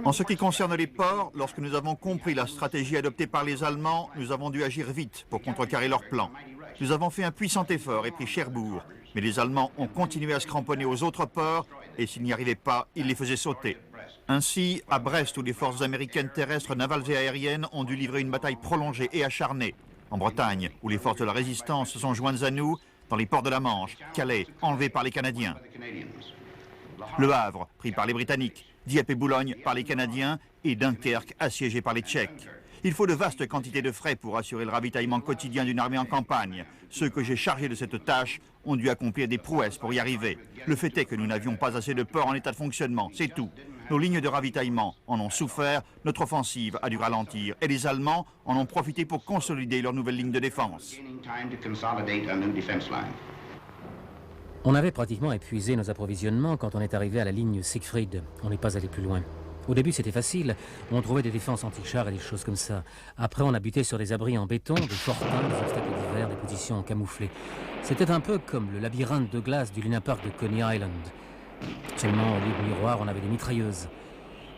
En ce qui concerne les ports, lorsque nous avons compris la stratégie adoptée par les Allemands, nous avons dû agir vite pour contrecarrer leur plan. Nous avons fait un puissant effort et pris Cherbourg, mais les Allemands ont continué à se cramponner aux autres ports et s'ils n'y arrivaient pas, ils les faisaient sauter. Ainsi, à Brest, où les forces américaines terrestres, navales et aériennes ont dû livrer une bataille prolongée et acharnée. En Bretagne, où les forces de la résistance se sont jointes à nous, dans les ports de la Manche, Calais, enlevés par les Canadiens. Le Havre, pris par les Britanniques, Dieppe et Boulogne par les Canadiens et Dunkerque assiégé par les Tchèques. Il faut de vastes quantités de frais pour assurer le ravitaillement quotidien d'une armée en campagne. Ceux que j'ai chargés de cette tâche ont dû accomplir des prouesses pour y arriver. Le fait est que nous n'avions pas assez de ports en état de fonctionnement, c'est tout. Nos lignes de ravitaillement en ont souffert, notre offensive a dû ralentir et les Allemands en ont profité pour consolider leur nouvelle ligne de défense. On avait pratiquement épuisé nos approvisionnements quand on est arrivé à la ligne Siegfried. On n'est pas allé plus loin. Au début, c'était facile. On trouvait des défenses anti-chars et des choses comme ça. Après, on a buté sur des abris en béton, des fortins, des obstacles divers, des positions camouflées. C'était un peu comme le labyrinthe de glace du Luna Park de Coney Island. Seulement, au lieu de miroirs, on avait des mitrailleuses.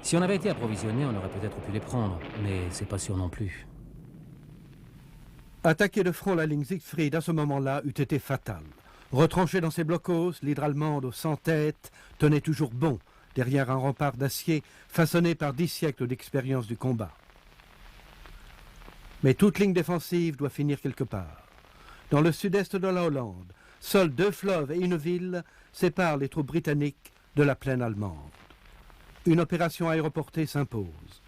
Si on avait été approvisionné, on aurait peut-être pu les prendre, mais c'est pas sûr non plus. Attaquer de front la ligne Siegfried à ce moment-là eût été fatal. Retranché dans ses blocos, l'hydre allemande aux 100 têtes tenait toujours bon, derrière un rempart d'acier façonné par 10 siècles d'expérience du combat. Mais toute ligne défensive doit finir quelque part. Dans le sud-est de la Hollande, seuls 2 fleuves et une ville séparent les troupes britanniques de la plaine allemande. Une opération aéroportée s'impose.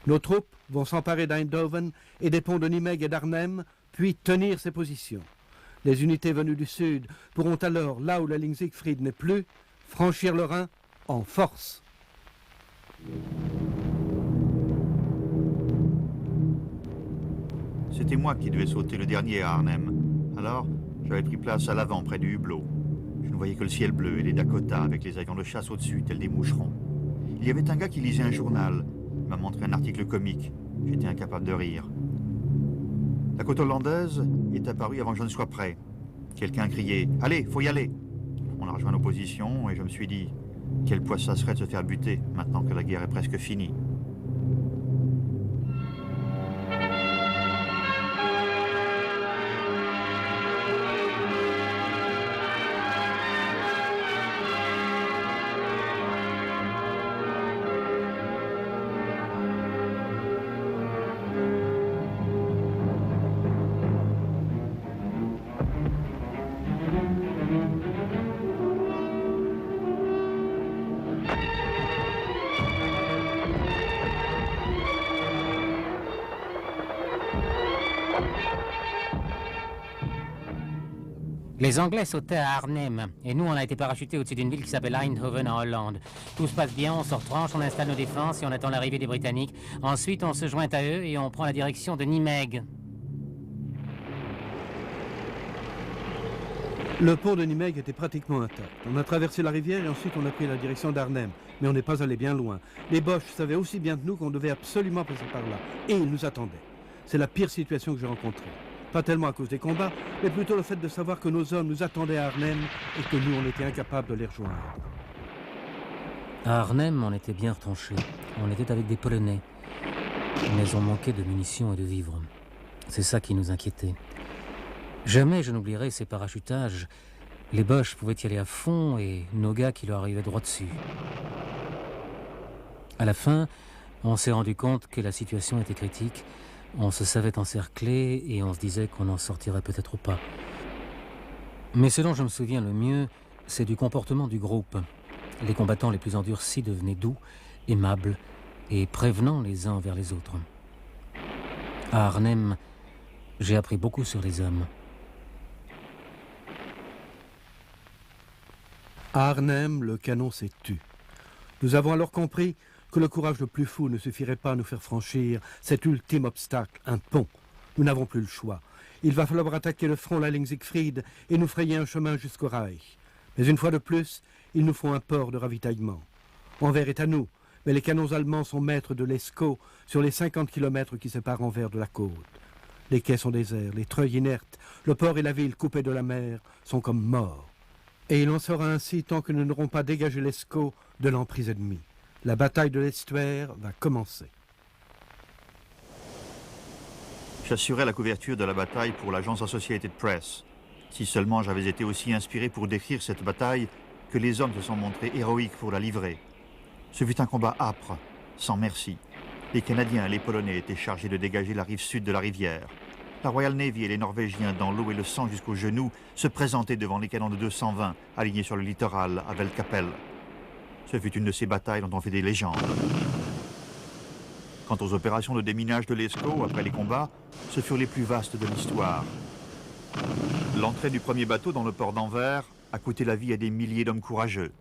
Nos troupes vont s'emparer d'Eindhoven et des ponts de Nimègue et d'Arnhem, puis tenir ces positions. Les unités venues du sud pourront alors, là où la ligne Siegfried n'est plus, franchir le Rhin en force. C'était moi qui devais sauter le dernier à Arnhem. Alors, j'avais pris place à l'avant, près du hublot. Je ne voyais que le ciel bleu et les Dakota avec les avions de chasse au-dessus, tels des moucherons. Il y avait un gars qui lisait un journal. Il m'a montré un article comique. J'étais incapable de rire. La côte hollandaise est apparue avant que je ne sois prêt. Quelqu'un criait « Allez, faut y aller !» On a rejoint nos positions et je me suis dit « Quel poids ça serait de se faire buter, maintenant que la guerre est presque finie !» Les Anglais sautaient à Arnhem, et nous on a été parachutés au-dessus d'une ville qui s'appelle Eindhoven en Hollande. Tout se passe bien, on se retranche, on installe nos défenses et on attend l'arrivée des Britanniques. Ensuite on se joint à eux et on prend la direction de Nimègue. Le pont de Nimègue était pratiquement intact. On a traversé la rivière et ensuite on a pris la direction d'Arnhem. Mais on n'est pas allé bien loin. Les Boches savaient aussi bien que nous qu'on devait absolument passer par là. Et ils nous attendaient. C'est la pire situation que j'ai rencontrée. Pas tellement à cause des combats, mais plutôt le fait de savoir que nos hommes nous attendaient à Arnhem et que nous, on était incapables de les rejoindre. À Arnhem, on était bien retranchés. On était avec des Polonais. Mais on manquait de munitions et de vivres. C'est ça qui nous inquiétait. Jamais je n'oublierai ces parachutages. Les Boches pouvaient y aller à fond et nos gars qui leur arrivaient droit dessus. À la fin, on s'est rendu compte que la situation était critique. On se savait encerclé et on se disait qu'on n'en sortirait peut-être pas. Mais ce dont je me souviens le mieux, c'est du comportement du groupe. Les combattants les plus endurcis devenaient doux, aimables et prévenants les uns envers les autres. À Arnhem, J'ai appris beaucoup sur les hommes. À Arnhem, le canon s'est tu. Nous avons alors compris que le courage le plus fou ne suffirait pas à nous faire franchir cet ultime obstacle, un pont. Nous n'avons plus le choix. Il va falloir attaquer le front la ligne Siegfried et nous frayer un chemin jusqu'au Reich. Mais une fois de plus, il nous faut un port de ravitaillement. Anvers est à nous, mais les canons allemands sont maîtres de l'Escaut sur les 50 km qui séparent Anvers de la côte. Les quais sont déserts, les treuils inertes, le port et la ville coupés de la mer sont comme morts. Et il en sera ainsi tant que nous n'aurons pas dégagé l'Escaut de l'emprise ennemie. La bataille de l'estuaire va commencer. J'assurais la couverture de la bataille pour l'agence Associated Press. Si seulement j'avais été aussi inspiré pour décrire cette bataille que les hommes se sont montrés héroïques pour la livrer. Ce fut un combat âpre, sans merci. Les Canadiens et les Polonais étaient chargés de dégager la rive sud de la rivière. La Royal Navy et les Norvégiens, dans l'eau et le sang jusqu'aux genoux, se présentaient devant les canons de 220, alignés sur le littoral à Velkapelle. Ce fut une de ces batailles dont on fait des légendes. Quant aux opérations de déminage de l'Escaut après les combats, ce furent les plus vastes de l'histoire. L'entrée du premier bateau dans le port d'Anvers a coûté la vie à des milliers d'hommes courageux.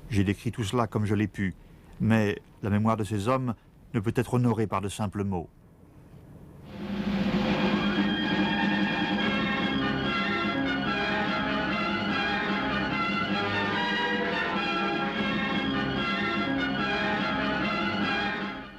J'ai décrit tout cela comme je l'ai pu, mais la mémoire de ces hommes ne peut être honorée par de simples mots.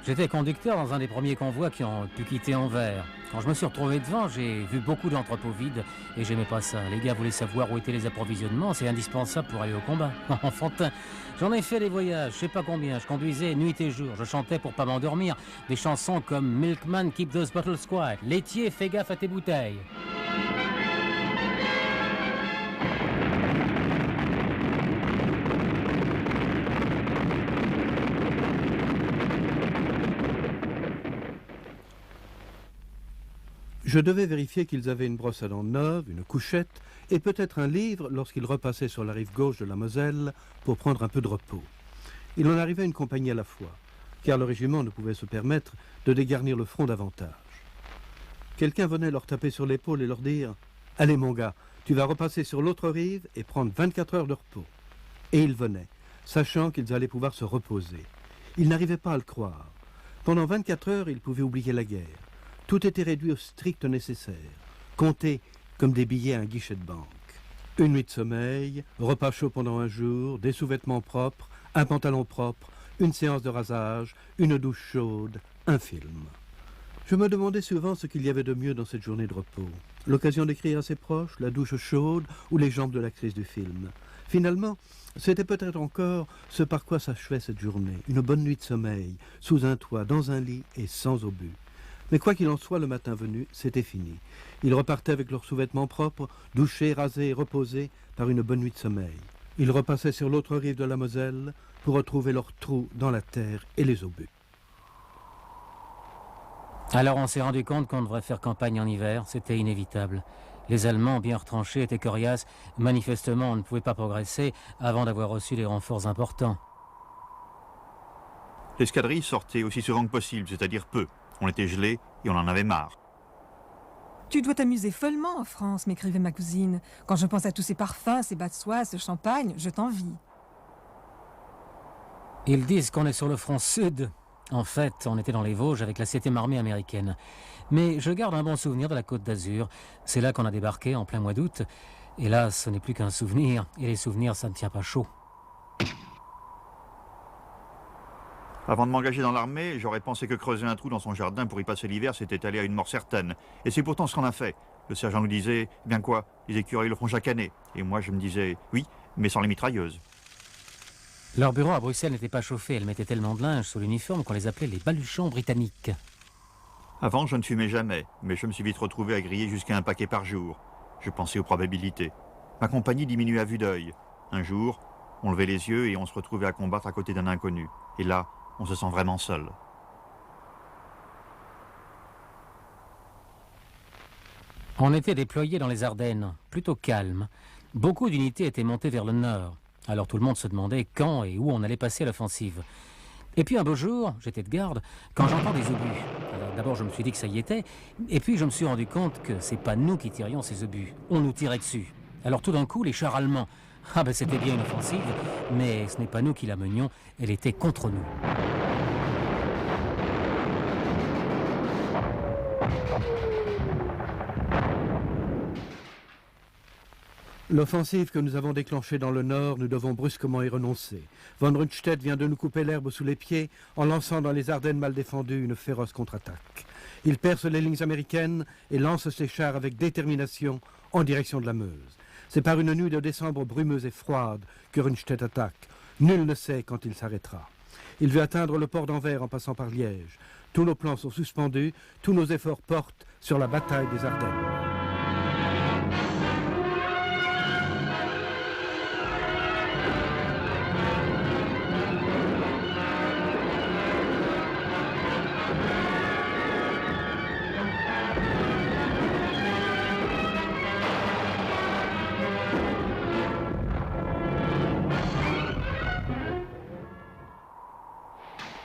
J'étais conducteur dans un des premiers convois qui ont pu quitter Anvers. Quand je me suis retrouvé devant, j'ai vu beaucoup d'entrepôts vides et j'aimais pas ça. Les gars voulaient savoir où étaient les approvisionnements, c'est indispensable pour aller au combat. Enfantin, j'en ai fait des voyages, je sais pas combien. Je conduisais nuit et jour, je chantais pour pas m'endormir. Des chansons comme Milkman, Keep Those Bottles Quiet, Laitier, fais gaffe à tes bouteilles. Je devais vérifier qu'ils avaient une brosse à dents neuve, une couchette et peut-être un livre lorsqu'ils repassaient sur la rive gauche de la Moselle pour prendre un peu de repos. Il en arrivait une compagnie à la fois, car le régiment ne pouvait se permettre de dégarnir le front davantage. Quelqu'un venait leur taper sur l'épaule et leur dire « Allez mon gars, tu vas repasser sur l'autre rive et prendre 24 heures de repos. » Et ils venaient, sachant qu'ils allaient pouvoir se reposer. Ils n'arrivaient pas à le croire. Pendant 24 heures, ils pouvaient oublier la guerre. Tout était réduit au strict nécessaire, compté comme des billets à un guichet de banque. Une nuit de sommeil, repas chaud pendant un jour, des sous-vêtements propres, un pantalon propre, une séance de rasage, une douche chaude, un film. Je me demandais souvent ce qu'il y avait de mieux dans cette journée de repos. L'occasion d'écrire à ses proches, la douche chaude ou les jambes de l'actrice du film. Finalement, c'était peut-être encore ce par quoi s'achevait cette journée. Une bonne nuit de sommeil, sous un toit, dans un lit et sans obus. Mais quoi qu'il en soit, le matin venu, c'était fini. Ils repartaient avec leurs sous-vêtements propres, douchés, rasés et reposés par une bonne nuit de sommeil. Ils repassaient sur l'autre rive de la Moselle pour retrouver leurs trous dans la terre et les obus. Alors on s'est rendu compte qu'on devrait faire campagne en hiver, c'était inévitable. Les Allemands, bien retranchés, étaient coriaces. Manifestement, on ne pouvait pas progresser avant d'avoir reçu des renforts importants. L'escadrille sortait aussi souvent que possible, c'est-à-dire peu. On était gelés et on en avait marre. Tu dois t'amuser follement en France, m'écrivait ma cousine. Quand je pense à tous ces parfums, ces bas de soie, ce champagne, je t'envie. Ils disent qu'on est sur le front sud. En fait, on était dans les Vosges avec la 7e armée américaine. Mais je garde un bon souvenir de la Côte d'Azur. C'est là qu'on a débarqué en plein mois d'août. Et là, ce n'est plus qu'un souvenir. Et les souvenirs, ça ne tient pas chaud. Avant de m'engager dans l'armée, j'aurais pensé que creuser un trou dans son jardin pour y passer l'hiver, c'était aller à une mort certaine. Et c'est pourtant ce qu'on a fait. Le sergent nous disait, eh bien quoi, les écureuils le font chaque année. Et moi, je me disais, oui, mais sans les mitrailleuses. Leur bureau à Bruxelles n'était pas chauffé. Elles mettaient tellement de linge sous l'uniforme qu'on les appelait les baluchons britanniques. Avant, je ne fumais jamais, mais je me suis vite retrouvé à griller jusqu'à un paquet par jour. Je pensais aux probabilités. Ma compagnie diminuait à vue d'œil. Un jour, on levait les yeux et on se retrouvait à combattre à côté d'un inconnu. Et là, on se sent vraiment seul. On était déployés dans les Ardennes, plutôt calme. Beaucoup d'unités étaient montées vers le nord. Alors tout le monde se demandait quand et où on allait passer à l'offensive. Et puis un beau jour, j'étais de garde, quand j'entends des obus. Alors D'abord, je me suis dit que ça y était, et puis je me suis rendu compte que c'est pas nous qui tirions ces obus, on nous tirait dessus. Alors tout d'un coup, les chars allemands, ah ben c'était bien une offensive, mais ce n'est pas nous qui la menions, elle était contre nous. L'offensive que nous avons déclenchée dans le nord, nous devons brusquement y renoncer. Von Rundstedt vient de nous couper l'herbe sous les pieds en lançant dans les Ardennes mal défendues une féroce contre-attaque. Il perce les lignes américaines et lance ses chars avec détermination en direction de la Meuse. C'est par une nuit de décembre brumeuse et froide que Rundstedt attaque. Nul ne sait quand il s'arrêtera. Il veut atteindre le port d'Anvers en passant par Liège. Tous nos plans sont suspendus, tous nos efforts portent sur la bataille des Ardennes.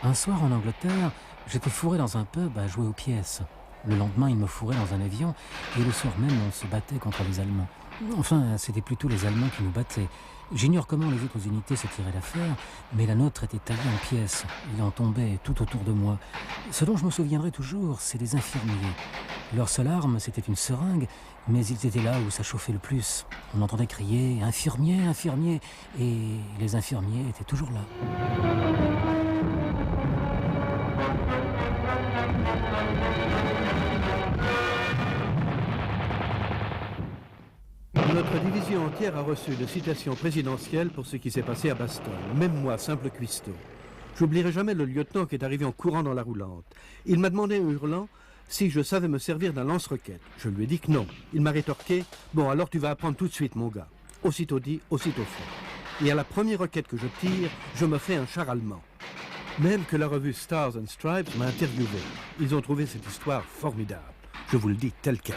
Un soir en Angleterre, j'étais fourré dans un pub à jouer aux pièces. Le lendemain, ils me fourraient dans un avion, et le soir même, on se battait contre les Allemands. Enfin, c'était plutôt les Allemands qui nous battaient. J'ignore comment les autres unités se tiraient d'affaire, mais la nôtre était taillée en pièces. Il en tombait tout autour de moi. Ce dont je me souviendrai toujours, c'est les infirmiers. Leur seule arme, c'était une seringue, mais ils étaient là où ça chauffait le plus. On entendait crier « Infirmiers, infirmiers !» et les infirmiers étaient toujours là. Notre division entière a reçu de citation présidentielle pour ce qui s'est passé à Bastogne. Même moi, simple cuistot. J'oublierai jamais le lieutenant qui est arrivé en courant dans la roulante. Il m'a demandé en hurlant si je savais me servir d'un lance-roquette. Je lui ai dit que non. Il m'a rétorqué « Bon, alors tu vas apprendre tout de suite, mon gars. » Aussitôt dit, aussitôt fait. Et à la première roquette que je tire, je me fais un char allemand. Même que la revue Stars and Stripes m'a interviewé. Ils ont trouvé cette histoire formidable. Je vous le dis tel quel.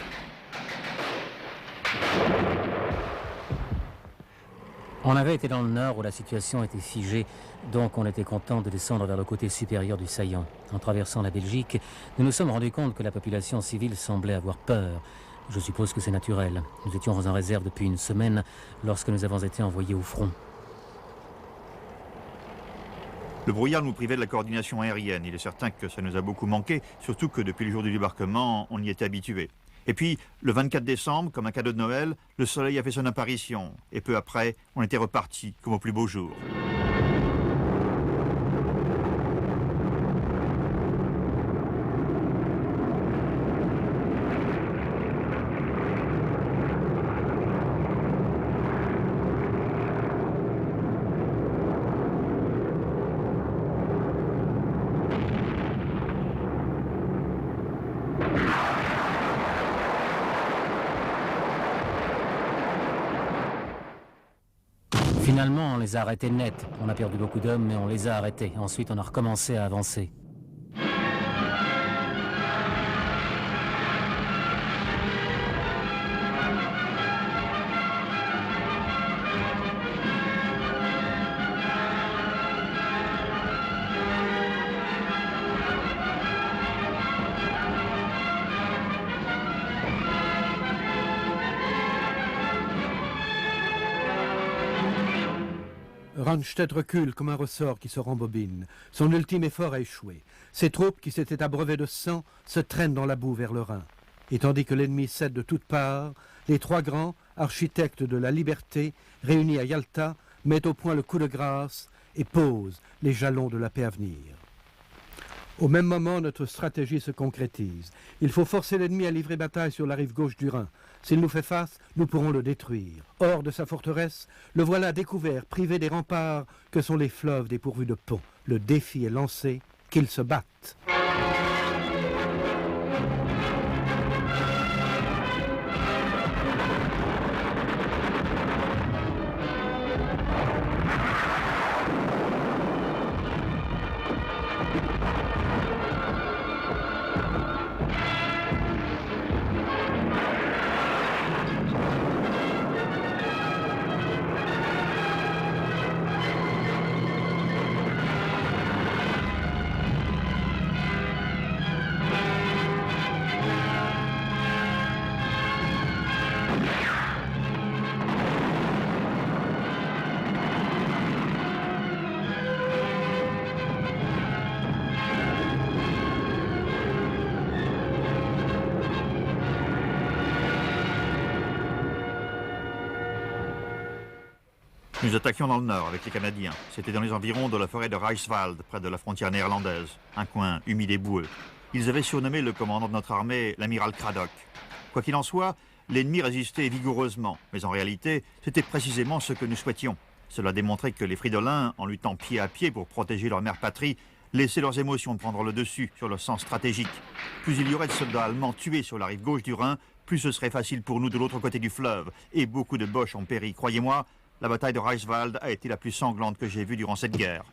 On avait été dans le nord où la situation était figée, donc on était content de descendre vers le côté supérieur du saillant. En traversant la Belgique, nous nous sommes rendus compte que la population civile semblait avoir peur. Je suppose que c'est naturel. Nous étions en réserve depuis une semaine lorsque nous avons été envoyés au front. Le brouillard nous privait de la coordination aérienne. Il est certain que ça nous a beaucoup manqué, surtout que depuis le jour du débarquement, on y était habitué. Et puis, le 24 décembre, comme un cadeau de Noël, le soleil a fait son apparition. Et peu après, on était reparti, comme au plus beau jour. Finalement, on les a arrêtés net. On a perdu beaucoup d'hommes, mais on les a arrêtés. Ensuite, on a recommencé à avancer. Rundstedt recule comme un ressort qui se rembobine. Son ultime effort a échoué. Ses troupes, qui s'étaient abreuvées de sang, se traînent dans la boue vers le Rhin. Et tandis que l'ennemi cède de toutes parts, les trois grands, architectes de la liberté, réunis à Yalta, mettent au point le coup de grâce et posent les jalons de la paix à venir. Au même moment, notre stratégie se concrétise. Il faut forcer l'ennemi à livrer bataille sur la rive gauche du Rhin. S'il nous fait face, nous pourrons le détruire. Hors de sa forteresse, le voilà découvert, privé des remparts que sont les fleuves dépourvus de ponts. Le défi est lancé, qu'ils se battent. Nous attaquions dans le nord avec les Canadiens. C'était dans les environs de la forêt de Reichswald, près de la frontière néerlandaise, un coin humide et boueux. Ils avaient surnommé le commandant de notre armée l'amiral Cradock. Quoi qu'il en soit, l'ennemi résistait vigoureusement, mais en réalité, c'était précisément ce que nous souhaitions. Cela démontrait que les Fridolins, en luttant pied à pied pour protéger leur mère patrie, laissaient leurs émotions prendre le dessus sur le sens stratégique. Plus il y aurait de soldats allemands tués sur la rive gauche du Rhin, plus ce serait facile pour nous de l'autre côté du fleuve. Et beaucoup de Boches ont péri. Croyez-moi, la bataille de Reichswald a été la plus sanglante que j'ai vue durant cette guerre.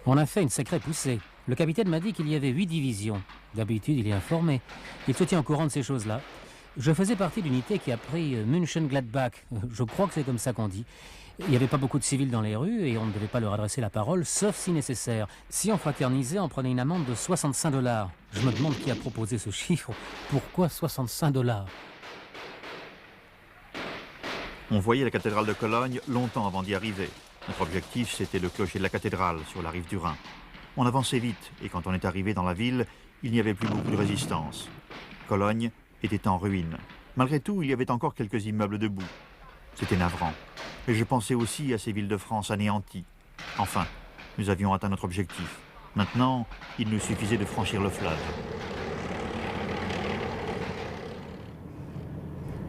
On a fait une sacrée poussée. Le capitaine m'a dit qu'il y avait 8 divisions. D'habitude, il est informé. Il se tient au courant de ces choses-là. Je faisais partie d'unité qui a pris München-Gladbach. Je crois que c'est comme ça qu'on dit. Il n'y avait pas beaucoup de civils dans les rues et on ne devait pas leur adresser la parole, sauf si nécessaire. Si on fraternisait, on prenait une amende de 65 $. Je me demande qui a proposé ce chiffre. Pourquoi 65 $? On voyait la cathédrale de Cologne longtemps avant d'y arriver. Notre objectif, c'était le clocher de la cathédrale sur la rive du Rhin. On avançait vite et quand on est arrivé dans la ville, il n'y avait plus beaucoup de résistance. Cologne était en ruine. Malgré tout, il y avait encore quelques immeubles debout. C'était navrant. Et je pensais aussi à ces villes de France anéanties. Enfin, nous avions atteint notre objectif. Maintenant, il nous suffisait de franchir le fleuve.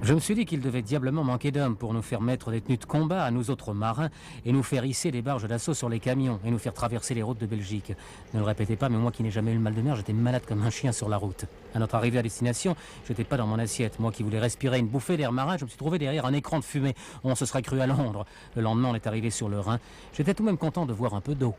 Je me suis dit qu'il devait diablement manquer d'hommes pour nous faire mettre des tenues de combat à nous autres marins et nous faire hisser des barges d'assaut sur les camions et nous faire traverser les routes de Belgique. Ne le répétez pas, mais moi qui n'ai jamais eu le mal de mer, j'étais malade comme un chien sur la route. À notre arrivée à destination, j'étais pas dans mon assiette. Moi qui voulais respirer une bouffée d'air marin, je me suis trouvé derrière un écran de fumée. On se serait cru à Londres. Le lendemain, on est arrivé sur le Rhin. J'étais tout de même content de voir un peu d'eau.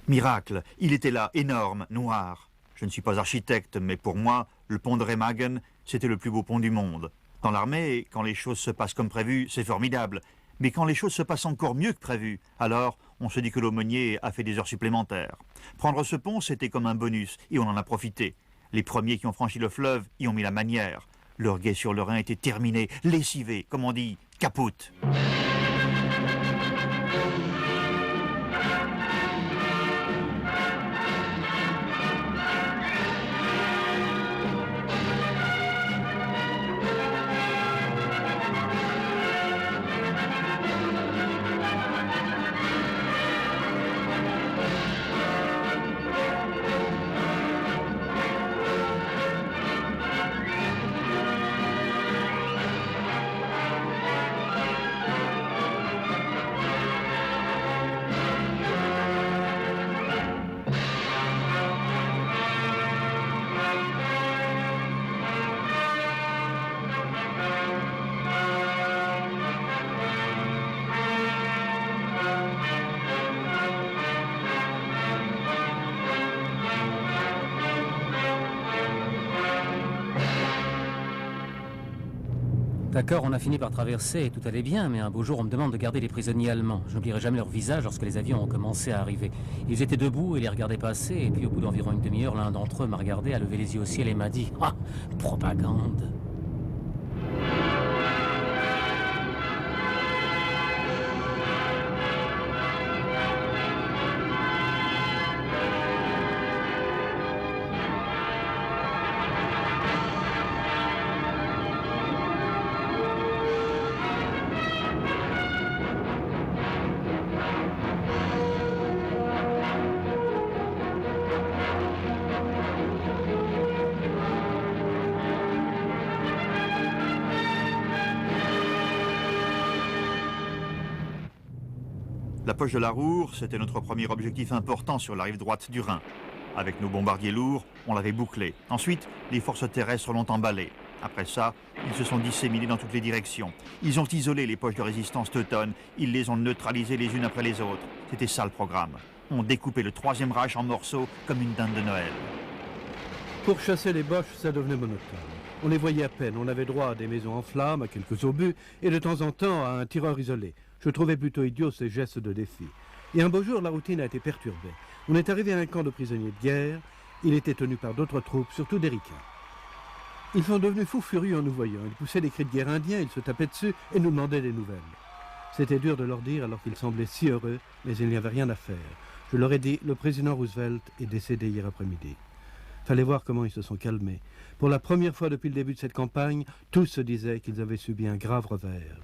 Miracle, il était là, énorme, noir. Je ne suis pas architecte, mais pour moi, le pont de Remagen, c'était le plus beau pont du monde. Dans l'armée, quand les choses se passent comme prévu, c'est formidable. Mais quand les choses se passent encore mieux que prévu, alors on se dit que l'aumônier a fait des heures supplémentaires. Prendre ce pont, c'était comme un bonus, et on en a profité. Les premiers qui ont franchi le fleuve y ont mis la manière. Leur guet sur le Rhin était terminé, lessivé, comme on dit, capote. D'accord, on a fini par traverser et tout allait bien, mais un beau jour on me demande de garder les prisonniers allemands. Je n'oublierai jamais leur visage lorsque les avions ont commencé à arriver. Ils étaient debout et les regardaient passer, et puis au bout d'environ une demi-heure, l'un d'entre eux m'a regardé, a levé les yeux au ciel et m'a dit « Ah, propagande !» La poche de la Ruhr, c'était notre premier objectif important sur la rive droite du Rhin. Avec nos bombardiers lourds, on l'avait bouclé. Ensuite, les forces terrestres l'ont emballé. Après ça, ils se sont disséminés dans toutes les directions. Ils ont isolé les poches de résistance teutones. Ils les ont neutralisées les unes après les autres. C'était ça le programme. On découpait le Troisième Reich en morceaux comme une dinde de Noël. Pour chasser les Boches, ça devenait monotone. on les voyait à peine. On avait droit à des maisons en flammes, à quelques obus, et de temps en temps à un tireur isolé. Je trouvais plutôt idiots ces gestes de défi. Et un beau jour, la routine a été perturbée. On est arrivé à un camp de prisonniers de guerre. Il était tenu par d'autres troupes, surtout des ricains. Ils sont devenus fous furieux en nous voyant. Ils poussaient des cris de guerre indiens, ils se tapaient dessus et nous demandaient des nouvelles. C'était dur de leur dire alors qu'ils semblaient si heureux, mais il n'y avait rien à faire. Je leur ai dit, le président Roosevelt est décédé hier après-midi. Fallait voir comment ils se sont calmés. Pour la première fois depuis le début de cette campagne, tous se disaient qu'ils avaient subi un grave revers.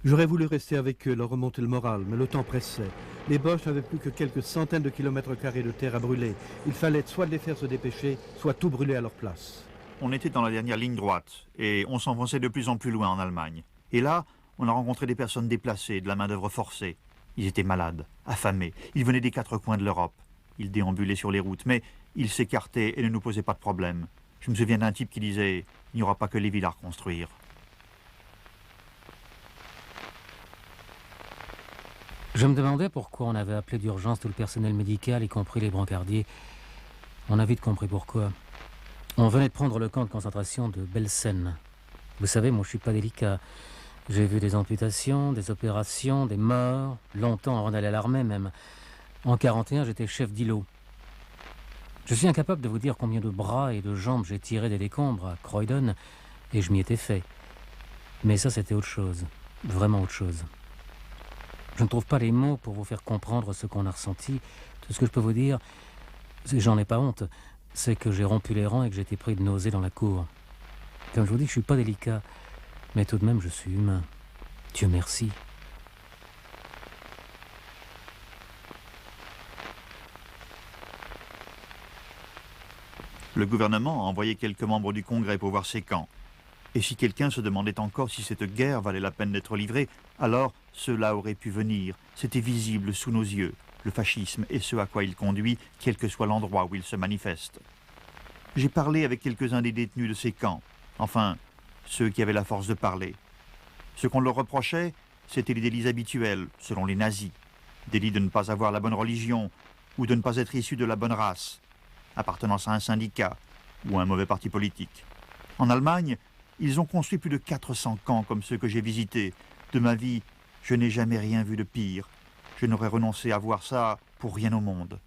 J'aurais voulu rester avec eux, leur remonter le moral, mais le temps pressait. Les Boches n'avaient plus que quelques centaines de kilomètres carrés de terre à brûler. Il fallait soit les faire se dépêcher, soit tout brûler à leur place. On était dans la dernière ligne droite et on s'enfonçait de plus en plus loin en Allemagne. Et là, on a rencontré des personnes déplacées, de la main-d'œuvre forcée. Ils étaient malades, affamés. Ils venaient des quatre coins de l'Europe. Ils déambulaient sur les routes, mais ils s'écartaient et ne nous posaient pas de problème. Je me souviens d'un type qui disait « Il n'y aura pas que les villes à reconstruire ». Je me demandais pourquoi on avait appelé d'urgence tout le personnel médical, y compris les brancardiers. On a vite compris pourquoi. On venait de prendre le camp de concentration de Belsen. Vous savez, moi je suis pas délicat. J'ai vu des amputations, des opérations, des morts, longtemps avant d'aller à l'armée même. En 41, j'étais chef d'îlot. Je suis incapable de vous dire combien de bras et de jambes j'ai tiré des décombres à Croydon, et je m'y étais fait. Mais ça, c'était autre chose. Vraiment autre chose. Je ne trouve pas les mots pour vous faire comprendre ce qu'on a ressenti. Tout ce que je peux vous dire, j'en ai pas honte, c'est que j'ai rompu les rangs et que j'étais pris de nausées dans la cour. Comme je vous dis, je suis pas délicat, mais tout de même, je suis humain. Dieu merci. Le gouvernement a envoyé quelques membres du Congrès pour voir ces camps. Et si quelqu'un se demandait encore si cette guerre valait la peine d'être livrée, alors cela aurait pu venir. C'était visible sous nos yeux, le fascisme et ce à quoi il conduit, quel que soit l'endroit où il se manifeste. J'ai parlé avec quelques-uns des détenus de ces camps, enfin, ceux qui avaient la force de parler. Ce qu'on leur reprochait, c'était les délits habituels, selon les nazis. Délit de ne pas avoir la bonne religion, ou de ne pas être issu de la bonne race, appartenance à un syndicat, ou à un mauvais parti politique. En Allemagne, ils ont construit plus de 400 camps comme ceux que j'ai visités. De ma vie, je n'ai jamais rien vu de pire. Je n'aurais renoncé à voir ça pour rien au monde.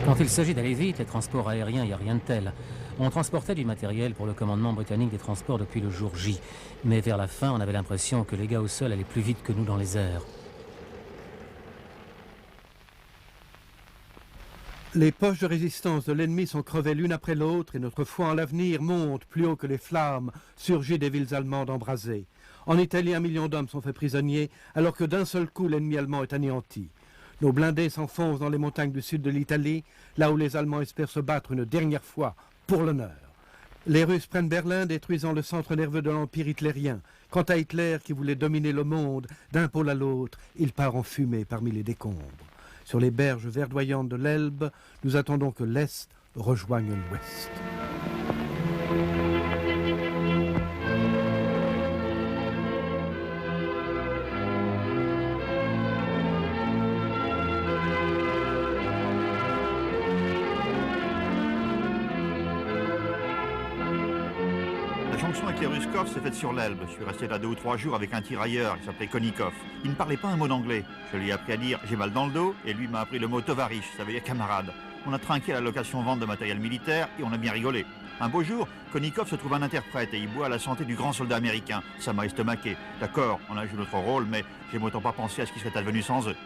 Quand il s'agit d'aller vite, les transports aériens, il n'y a rien de tel. On transportait du matériel pour le commandement britannique des transports depuis le jour J. Mais vers la fin, on avait l'impression que les gars au sol allaient plus vite que nous dans les airs. Les poches de résistance de l'ennemi sont crevées l'une après l'autre et notre foi en l'avenir monte plus haut que les flammes surgies des villes allemandes embrasées. En Italie, 1 million d'hommes sont faits prisonniers alors que d'un seul coup, l'ennemi allemand est anéanti. Nos blindés s'enfoncent dans les montagnes du sud de l'Italie, là où les Allemands espèrent se battre une dernière fois pour l'honneur. Les Russes prennent Berlin, détruisant le centre nerveux de l'Empire hitlérien. Quant à Hitler, qui voulait dominer le monde d'un pôle à l'autre, il part en fumée parmi les décombres. Sur les berges verdoyantes de l'Elbe, nous attendons que l'Est rejoigne l'Ouest. La jonction avec les Ruskov s'est faite sur l'Elbe. Je suis resté là 2 ou 3 jours avec un tirailleur qui s'appelait Konikov. Il ne parlait pas un mot d'anglais. Je lui ai appris à dire « j'ai mal dans le dos » et lui m'a appris le mot « tovarish », ça veut dire camarade. On a trinqué à la location-vente de matériel militaire et on a bien rigolé. Un beau jour, Konikov se trouve un interprète et il boit à la santé du grand soldat américain. Ça m'a estomaqué. D'accord, on a joué notre rôle, mais j'aime autant pas penser à ce qui serait advenu sans eux.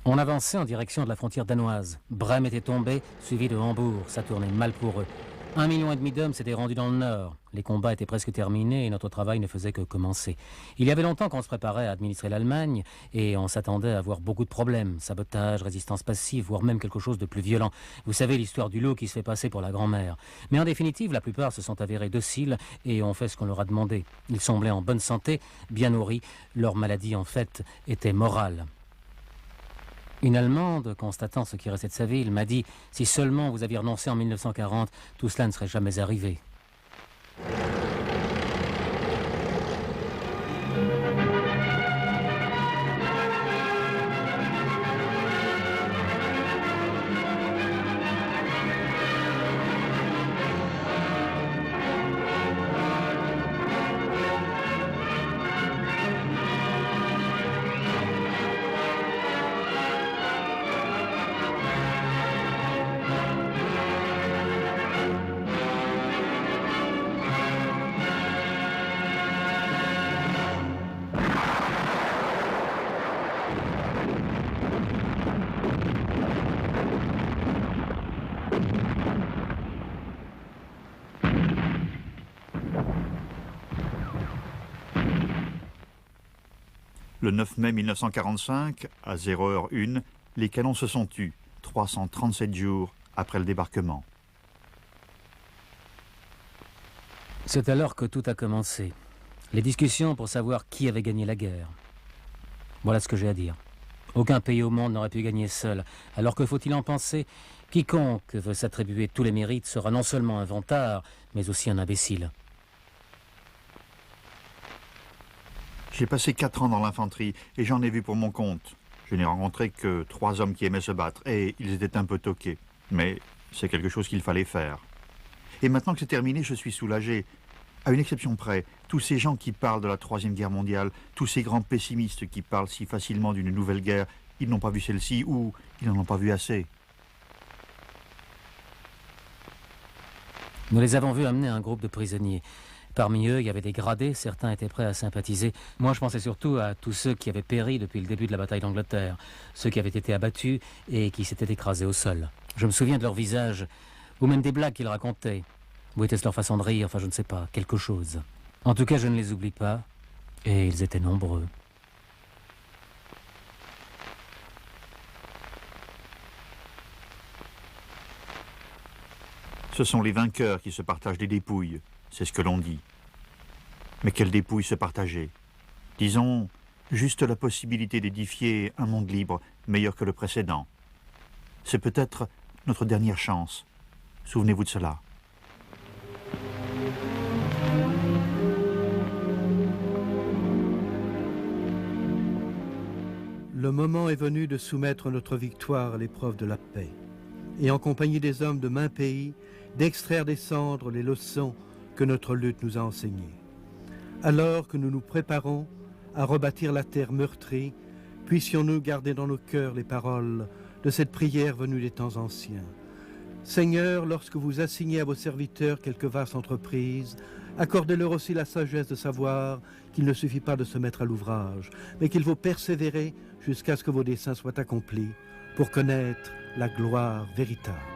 On avançait en direction de la frontière danoise. Brême était tombé, suivi de Hambourg. Ça tournait mal pour eux. 1,5 million d'hommes s'étaient rendus dans le nord. Les combats étaient presque terminés et notre travail ne faisait que commencer. Il y avait longtemps qu'on se préparait à administrer l'Allemagne et on s'attendait à avoir beaucoup de problèmes. Sabotage, résistance passive, voire même quelque chose de plus violent. Vous savez l'histoire du loup qui se fait passer pour la grand-mère. Mais en définitive, la plupart se sont avérés dociles et ont fait ce qu'on leur a demandé. Ils semblaient en bonne santé, bien nourris. Leur maladie, en fait, était morale. Une Allemande, constatant ce qui restait de sa ville, m'a dit « Si seulement vous aviez renoncé en 1940, tout cela ne serait jamais arrivé. » Le 9 mai 1945, à 0h01, les canons se sont tus, 337 jours après le débarquement. C'est alors que tout a commencé. Les discussions pour savoir qui avait gagné la guerre. Voilà ce que j'ai à dire. Aucun pays au monde n'aurait pu gagner seul, alors que faut-il en penser, quiconque veut s'attribuer tous les mérites sera non seulement un vantard, mais aussi un imbécile. J'ai passé 4 ans dans l'infanterie et j'en ai vu pour mon compte. Je n'ai rencontré que 3 hommes qui aimaient se battre et ils étaient un peu toqués. Mais c'est quelque chose qu'il fallait faire. Et maintenant que c'est terminé, je suis soulagé. À une exception près, tous ces gens qui parlent de la Troisième Guerre mondiale, tous ces grands pessimistes qui parlent si facilement d'une nouvelle guerre, ils n'ont pas vu celle-ci ou ils n'en ont pas vu assez. Nous les avons vus amener un groupe de prisonniers. Parmi eux, il y avait des gradés, certains étaient prêts à sympathiser. Moi, je pensais surtout à tous ceux qui avaient péri depuis le début de la bataille d'Angleterre, ceux qui avaient été abattus et qui s'étaient écrasés au sol. Je me souviens de leur visage, ou même des blagues qu'ils racontaient. Ou était-ce leur façon de rire, enfin je ne sais pas, quelque chose. En tout cas, je ne les oublie pas, et ils étaient nombreux. Ce sont les vainqueurs qui se partagent des dépouilles. C'est ce que l'on dit. Mais quelle dépouille se partager? Disons, juste la possibilité d'édifier un monde libre, meilleur que le précédent. C'est peut-être notre dernière chance. Souvenez-vous de cela. Le moment est venu de soumettre notre victoire à l'épreuve de la paix, et en compagnie des hommes de maint pays, d'extraire des cendres les leçons que notre lutte nous a enseignées. Alors que nous nous préparons à rebâtir la terre meurtrie, puissions-nous garder dans nos cœurs les paroles de cette prière venue des temps anciens. Seigneur, lorsque vous assignez à vos serviteurs quelque vaste entreprise, accordez-leur aussi la sagesse de savoir qu'il ne suffit pas de se mettre à l'ouvrage, mais qu'il faut persévérer jusqu'à ce que vos desseins soient accomplis pour connaître la gloire véritable.